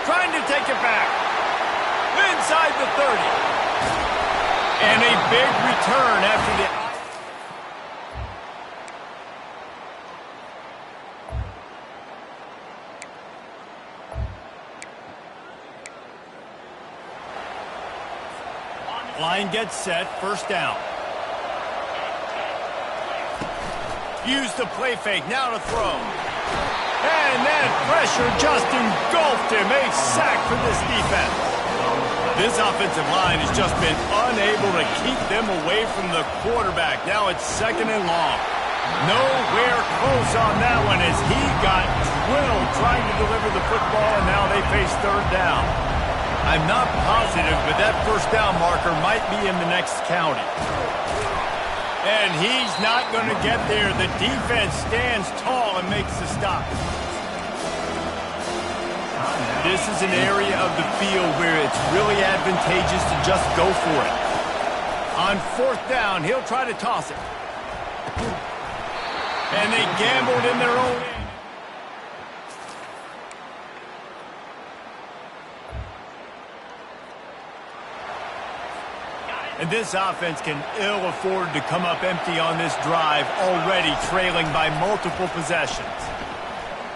Trying to take it back. Inside the 30. And a big return after the... Line gets set, 1st down. Use the play fake, now to throw. And that pressure just engulfed him. A sack for this defense. This offensive line has just been unable to keep them away from the quarterback. Now it's 2nd and long. Nowhere close on that one as he got drilled trying to deliver the football, and now they face 3rd down. I'm not positive, but that 1st down marker might be in the next county. And he's not going to get there. The defense stands tall and makes the stop. This is an area of the field where it's really advantageous to just go for it. On 4th down, he'll try to toss it. And they gambled in their own end. And this offense can ill afford to come up empty on this drive, already trailing by multiple possessions.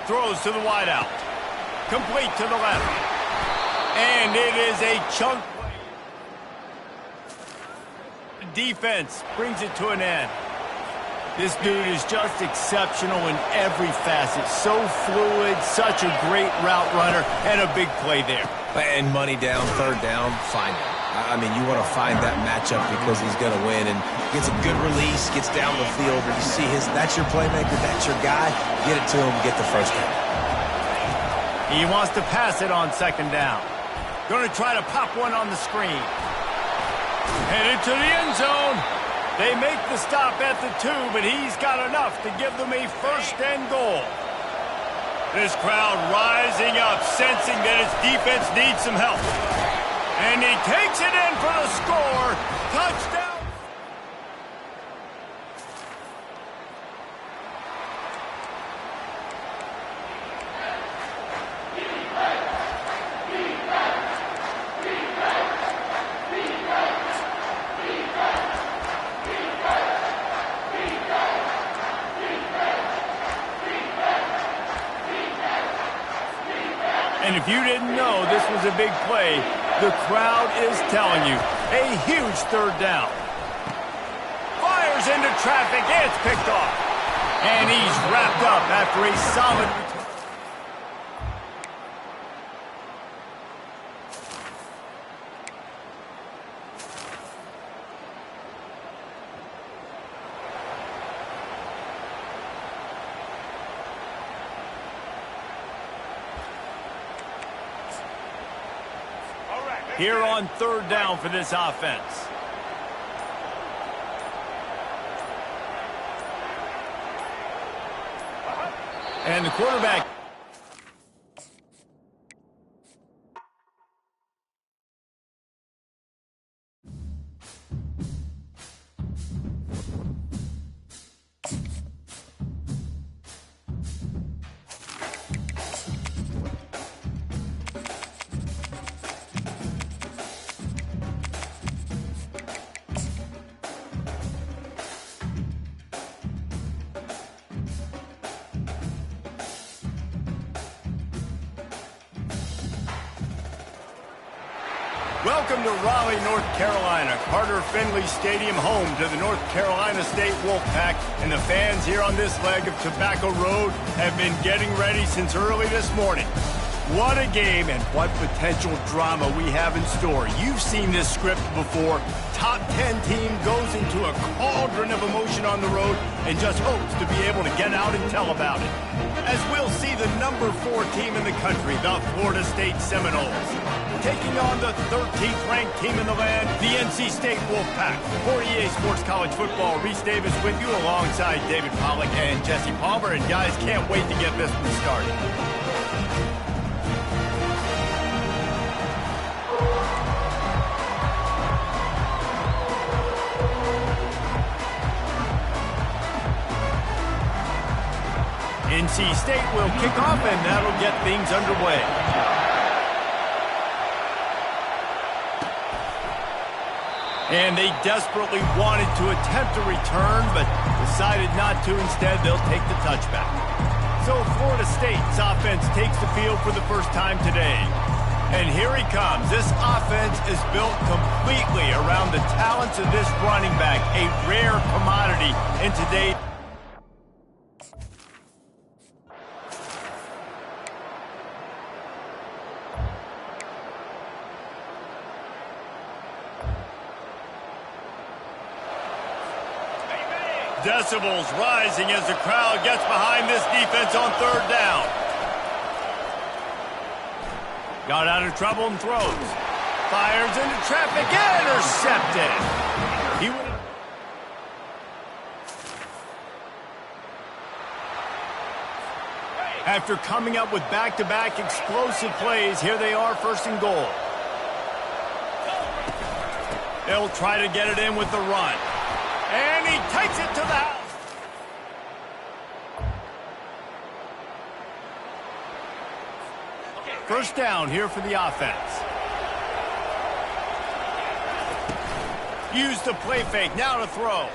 Throws to the wideout. Complete to the left. And it is a chunk play. The defense brings it to an end. This dude is just exceptional in every facet. So fluid, such a great route runner, and a big play there. And money down, 3rd down, find him. I mean, you want to find that matchup because he's going to win, and gets a good release, gets down the field. You see that's your playmaker, that's your guy. Get it to him, get the 1st down. He wants to pass it on 2nd down. Going to try to pop one on the screen. Headed to the end zone. They make the stop at the 2, but he's got enough to give them a 1st and goal. This crowd rising up, sensing that its defense needs some help. And he takes it in for the score. Touchdown. And if you didn't know this was a big play, the crowd is telling you. A huge 3rd down. Fires into traffic. It's picked off. And he's wrapped up after a solid return. Here on 3rd down for this offense. And the quarterback. Welcome to Raleigh, North Carolina. Carter Finley Stadium, home to the North Carolina State Wolfpack. And the fans here on this leg of Tobacco Road have been getting ready since early this morning. What a game and what potential drama we have in store. You've seen this script before. Top 10 team goes into a cauldron of emotion on the road and just hopes to be able to get out and tell about it. As we'll see the number 4 team in the country, the Florida State Seminoles, taking on the 13th ranked team in the land, the NC State Wolfpack. For EA Sports College Football, Reese Davis with you alongside David Pollack and Jesse Palmer. And guys, can't wait to get this one started. NC State will kick off, and that'll get things underway. And they desperately wanted to attempt a return, but decided not to. Instead, they'll take the touchback. So Florida State's offense takes the field for the first time today. And here he comes. This offense is built completely around the talents of this running back, a rare commodity in today's. Decibels rising as the crowd gets behind this defense on third down. Got out of trouble and throws. Fires into traffic, intercepted. After coming up with back-to-back explosive plays, here they are, first and goal. They'll try to get it in with the run. And he takes it to the house. First down here for the offense. Use the play fake, now to throw.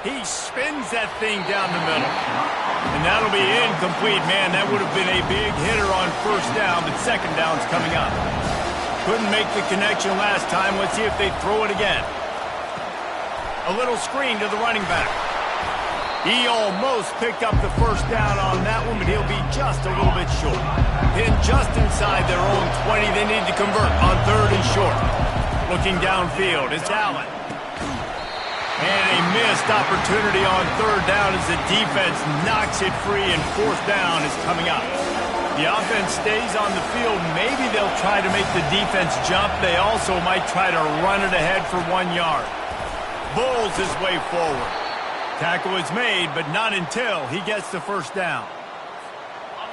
He spins that thing down the middle. And that'll be incomplete. Man, that would have been a big hitter on first down, but second down's coming up. Couldn't make the connection last time. Let's see if they throw it again. A little screen to the running back. He almost picked up the first down on that one, but he'll be just a little bit short. Pinned just inside their own 20. They need to convert on third and short. Looking downfield, it's Allen. And a missed opportunity on third down as the defense knocks it free, and fourth down is coming up. The offense stays on the field. Maybe they'll try to make the defense jump. They also might try to run it ahead for 1 yard. Bulls his way forward. Tackle is made, but not until he gets the first down.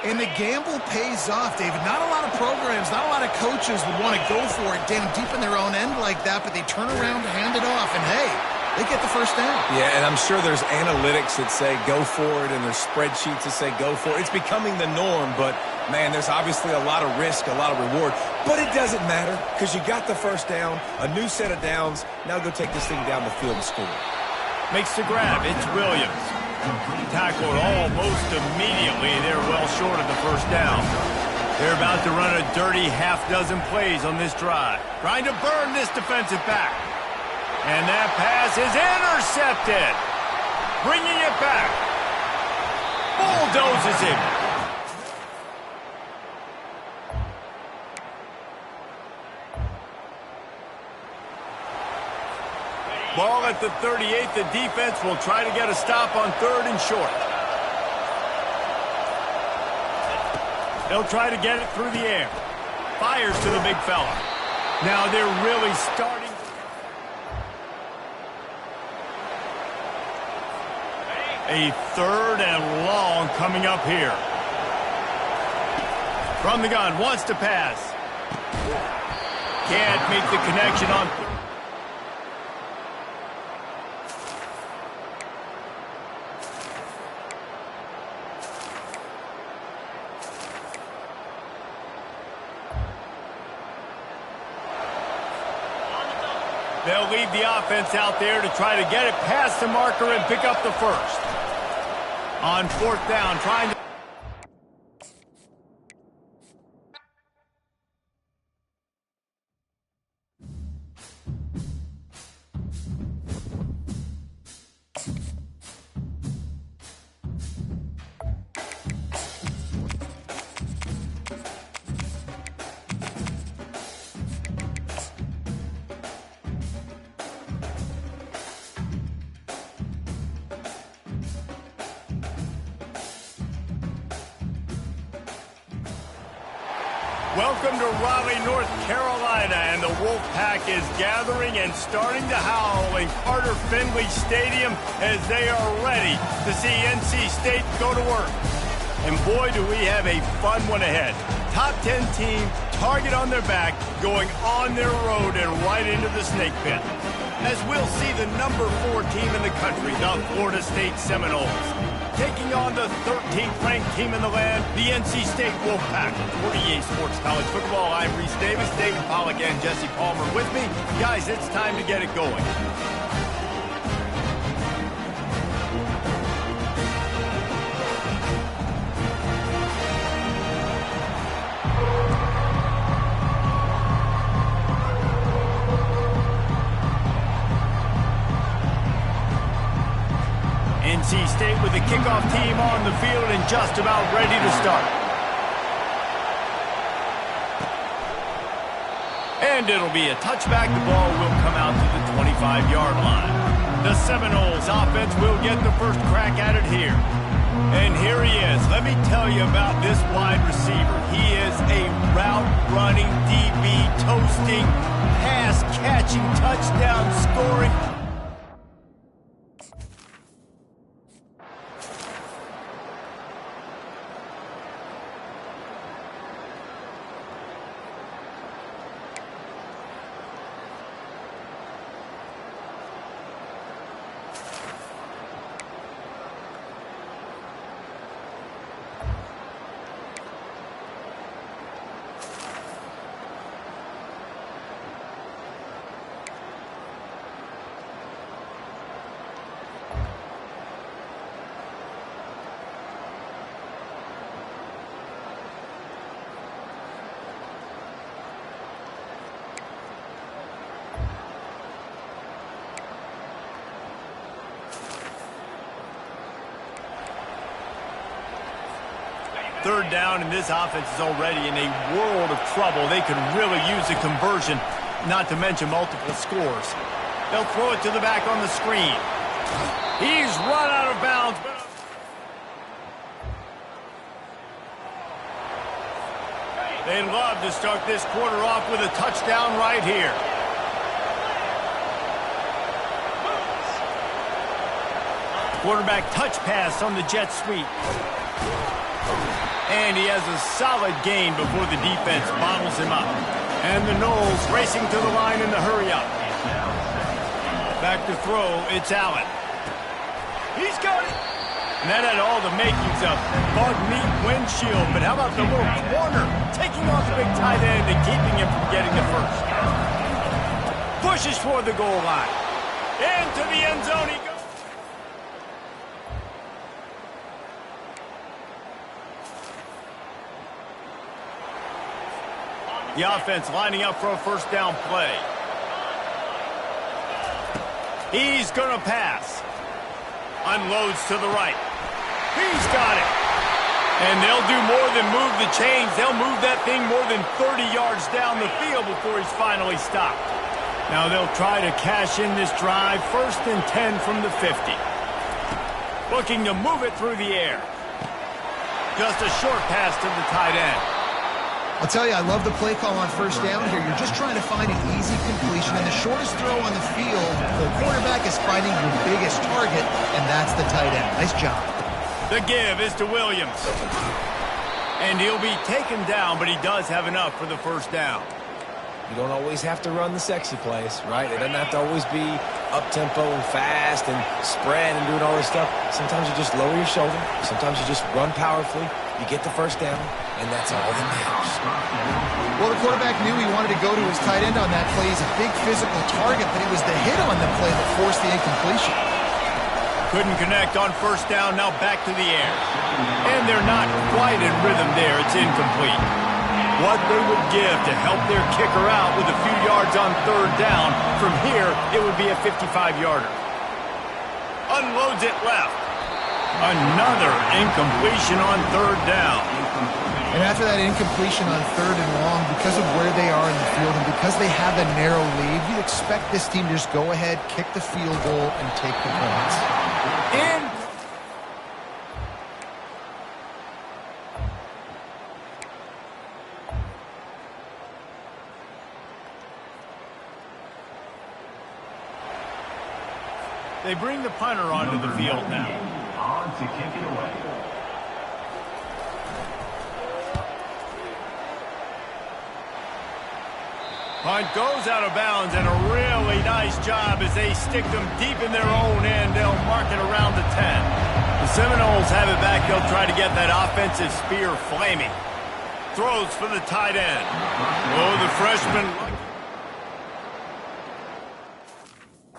And the gamble pays off, David. Not a lot of programs, not a lot of coaches would want to go for it down deep in their own end like that, but they turn around, hand it off, and hey, they get the first down. Yeah, and I'm sure there's analytics that say go for it, and there's spreadsheets that say go for it. It's becoming the norm, but, man, there's obviously a lot of risk, a lot of reward. But it doesn't matter because you got the first down, a new set of downs. Now go take this thing down the field and score. Makes the grab. It's Williams. Tackled almost immediately. They're well short of the first down. They're about to run a dirty half-dozen plays on this drive. Trying to burn this defensive back. And that pass is intercepted. Bringing it back. Bulldozes him. Ball at the 38. The defense will try to get a stop on third and short. They'll try to get it through the air. Fires to the big fella. Now they're really starting. A third and long coming up here. From the gun, wants to pass. Can't make the connection on. They'll leave the offense out there to try to get it past the marker and pick up the first. On fourth down, trying to... Welcome to Raleigh, North Carolina, and the Wolfpack is gathering and starting to howl in Carter Finley Stadium as they are ready to see NC State go to work. And boy, do we have a fun one ahead. Top 10 team, target on their back, going on their road and right into the snake pit. As we'll see the number 4 team in the country, the Florida State Seminoles. taking on the 13th ranked team in the land, the NC State Wolfpack. For EA Sports College Football, I'm Reese Davis, David Pollack, and Jesse Palmer with me. Guys, it's time to get it going. NC State with the kickoff team on the field and just about ready to start. And it'll be a touchback. The ball will come out to the 25-yard line. The Seminoles offense will get the first crack at it here. And here he is. Let me tell you about this wide receiver. He is a route-running, DB, toasting, pass-catching, touchdown-scoring. Third down, and this offense is already in a world of trouble. They could really use a conversion, not to mention multiple scores. They'll throw it to the back on the screen. He's run out of bounds. They love to start this quarter off with a touchdown right here. Quarterback touch pass on the jet sweep. And he has a solid gain before the defense bottles him up. And the Noles racing to the line in the hurry-up. Back to throw, it's Allen. He's got it. And that had all the makings of bug meat windshield. But how about the little corner taking off the big tight end and keeping him from getting the first? Pushes for the goal line. Into the end zone he goes. The offense lining up for a first down play. He's going to pass. Unloads to the right. He's got it. And they'll do more than move the chains. They'll move that thing more than 30 yards down the field before he's finally stopped. Now they'll try to cash in this drive. 1st and 10 from the 50. Looking to move it through the air. Just a short pass to the tight end. I'll tell you, I love the play call on first down here. You're just trying to find an easy completion, and the shortest throw on the field, the quarterback is finding your biggest target, and that's the tight end. Nice job. The give is to Williams. And he'll be taken down, but he does have enough for the first down. You don't always have to run the sexy plays, right? It doesn't have to always be up-tempo and fast and spread and doing all this stuff. Sometimes you just lower your shoulder. Sometimes you just run powerfully. You get the first down, and that's all that matters. Well, the quarterback knew he wanted to go to his tight end on that play. He's a big physical target, but it was the hit on the play that forced the incompletion. Couldn't connect on first down, now back to the air. And they're not quite in rhythm there. It's incomplete. What they would give to help their kicker out with a few yards on third down. From here, it would be a 55-yarder. Unloads it left. Another incompletion on third down. And after that incompletion on third and long, because of where they are in the field and because they have a narrow lead, you'd expect this team to just go ahead, kick the field goal, and take the points. They bring the punter onto the field now. On to kick it away. Punt goes out of bounds, and a really nice job as they stick them deep in their own end. They'll mark it around the 10. The Seminoles have it back. They'll try to get that offensive spear flaming. Throws for the tight end. Oh, the freshman.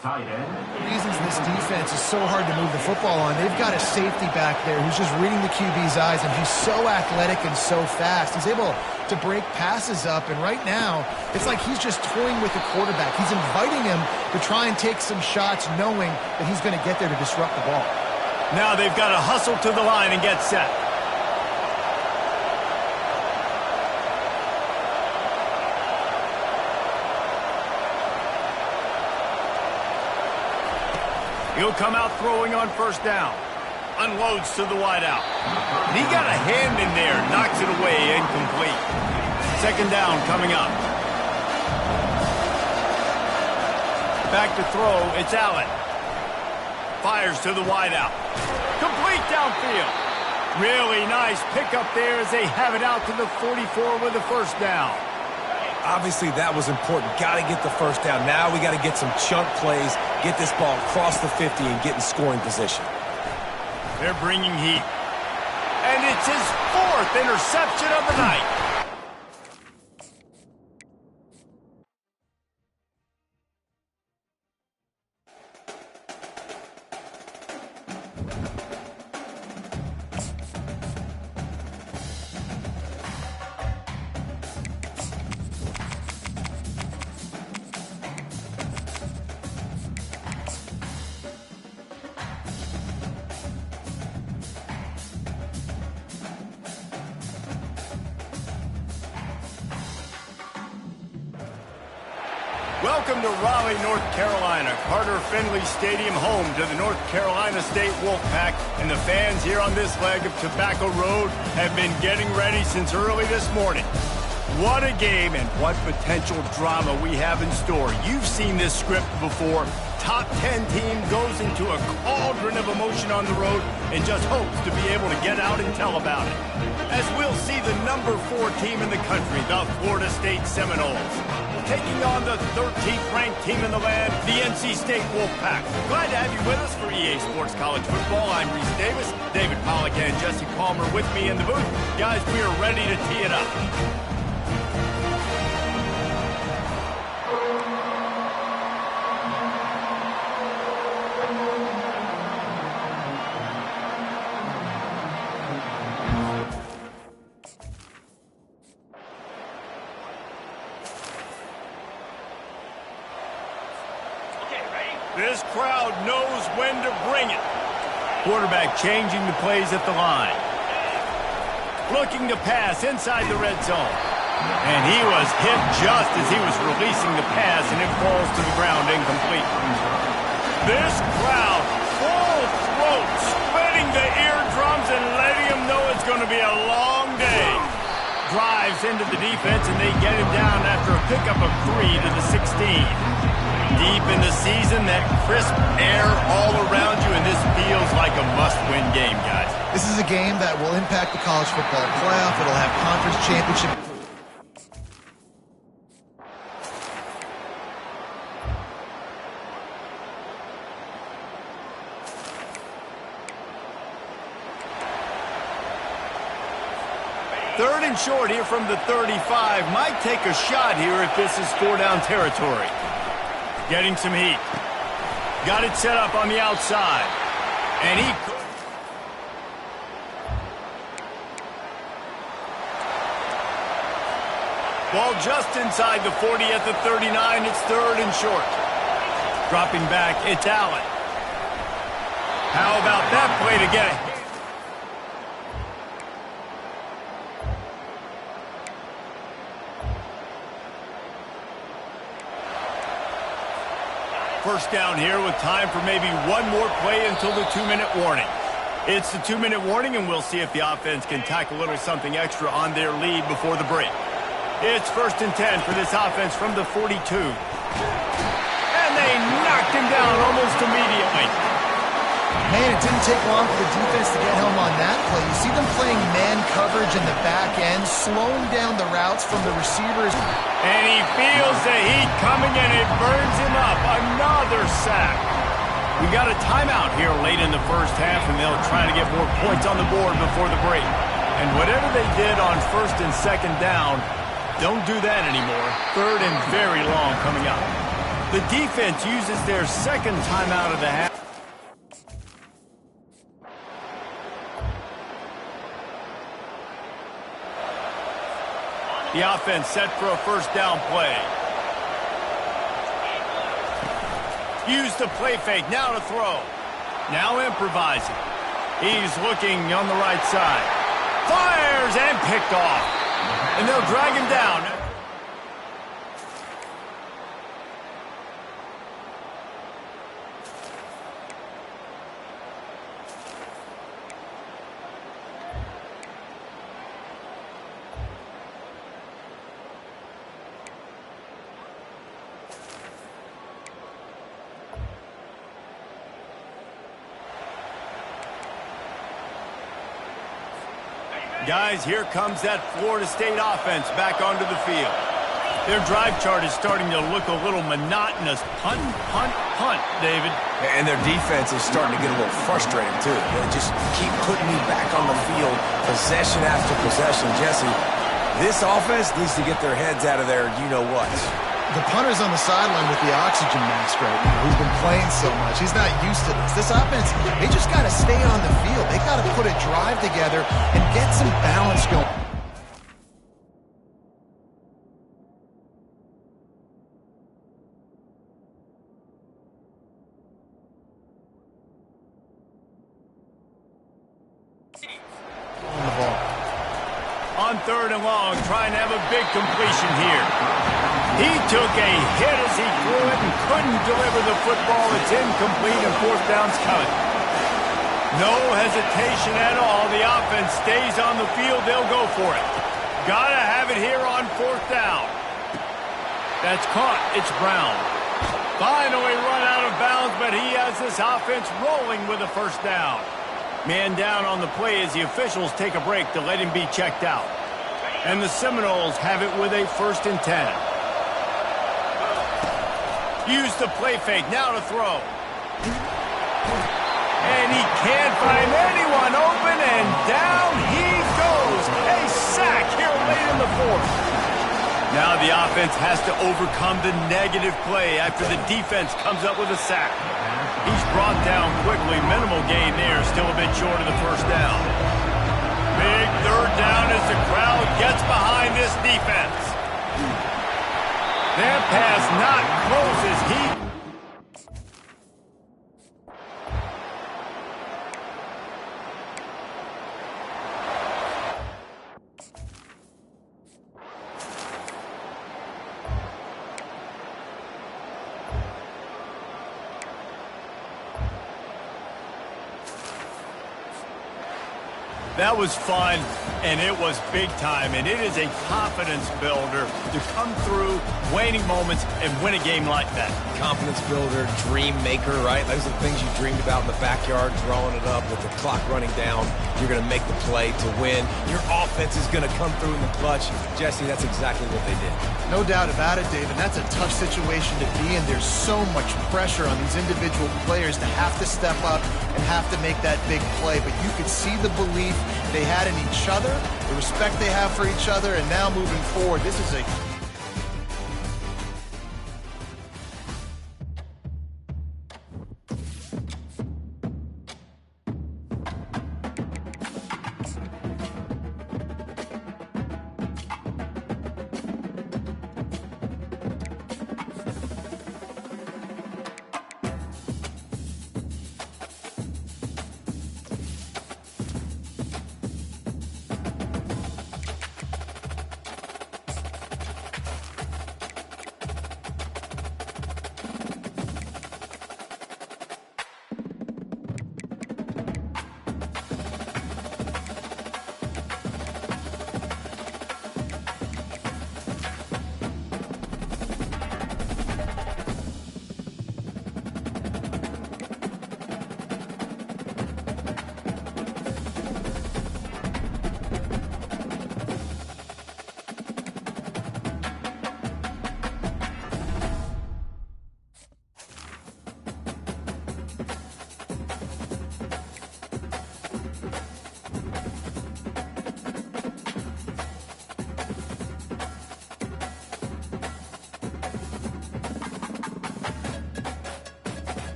Tight end. The reasons this defense is so hard to move the football on, they've got a safety back there who's just reading the QB's eyes, and he's so athletic and so fast. He's able to break passes up, and right now, it's like he's just toying with the quarterback. He's inviting him to try and take some shots, knowing that he's going to get there to disrupt the ball. Now they've got to hustle to the line and get set. He'll come out throwing on first down. Unloads to the wideout. And he got a hand in there. Knocks it away. Incomplete. Second down coming up. Back to throw. It's Allen. Fires to the wideout. Complete downfield. Really nice pickup there as they have it out to the 44 with the first down. Obviously, that was important. Got to get the first down. Now we got to get some chunk plays, get this ball across the 50 and get in scoring position. They're bringing heat. And it's his fourth interception of the night. Welcome to Raleigh, North Carolina. Carter Finley Stadium, home to the North Carolina State Wolfpack. And the fans here on this leg of Tobacco Road have been getting ready since early this morning. What a game and what potential drama we have in store. You've seen this script before. Top 10 team goes into a cauldron of emotion on the road and just hopes to be able to get out and tell about it. As we'll see the number 4 team in the country, the Florida State Seminoles, taking on the 13th ranked team in the land, the NC State Wolfpack. Glad to have you with us for EA Sports College Football. I'm Reese Davis, David Pollack and Jesse Palmer with me in the booth. Guys, we are ready to tee it up. This crowd knows when to bring it. Quarterback changing the plays at the line. Looking to pass inside the red zone. And he was hit just as he was releasing the pass, and it falls to the ground incomplete. This crowd, full throat, splitting the eardrums and letting him know it's going to be a long day. Drives into the defense, and they get him down after a pickup of 3 to the 16. Deep in the season, that crisp air all around you, and this feels like a must-win game, guys. This is a game that will impact the college football playoff. It'll have conference championship. Third and short here from the 35. Might take a shot here if this is 4-down territory. Getting some heat. Got it set up on the outside. And he... Ball just inside the 40 at the 39. It's third and short. Dropping back, it's Allen. How about that play to get it? First down here with time for maybe one more play until the 2-minute warning. It's the 2-minute warning, and we'll see if the offense can tack a little something extra on their lead before the break. It's 1st and 10 for this offense from the 42. And they knocked him down almost immediately. Man, it didn't take long for the defense to get home on that play. You see them playing man coverage in the back end, slowing down the routes from the receivers. And he feels the heat coming, and it burns him up. Another sack. We got a timeout here late in the first half, and they'll try to get more points on the board before the break. And whatever they did on first and second down, don't do that anymore. Third and very long coming up. The defense uses their second timeout of the half. The offense set for a first down play. Use the play fake, now to throw. Now improvising. He's looking on the right side. Fires and picked off. And they'll drag him down. Guys, here comes that Florida State offense back onto the field. Their drive chart is starting to look a little monotonous. Punt, punt, punt, David. And their defense is starting to get a little frustrating, too. They just keep putting me back on the field, possession after possession. Jesse, this offense needs to get their heads out of there, you-know-what. The punter's on the sideline with the oxygen mask right now. He's been playing so much. He's not used to this. This offense, they just got to stay on the field. They got to put a drive together and get some balance going. On the ball. On third and long, trying to have a big completion here. He took a hit as he threw it and couldn't deliver the football. It's incomplete and fourth down's coming. No hesitation at all. The offense stays on the field. They'll go for it. Gotta have it here on fourth down. That's caught. It's Brown. Finally run out of bounds, but he has this offense rolling with a first down. Man down on the play as the officials take a break to let him be checked out. And the Seminoles have it with a 1st and 10. Use the play fake, now to throw. And he can't find anyone open, and down he goes. A sack here late in the fourth. Now the offense has to overcome the negative play after the defense comes up with a sack. He's brought down quickly. Minimal gain there, still a bit short of the first down. Big third down as the crowd gets behind this defense. That pass not close as he... That was fun, and it was big time, and it is a confidence builder to come through waning moments and win a game like that. Confidence builder, dream maker, right? Those are the things you dreamed about in the backyard, drawing it up with the clock running down. You're going to make the play to win. Your offense is going to come through in the clutch. Jesse, that's exactly what they did. No doubt about it, David. That's a tough situation to be in. There's so much pressure on these individual players to have to step up and have to make that big play. But you could see the belief they had in each other, the respect they have for each other, and now moving forward, this is a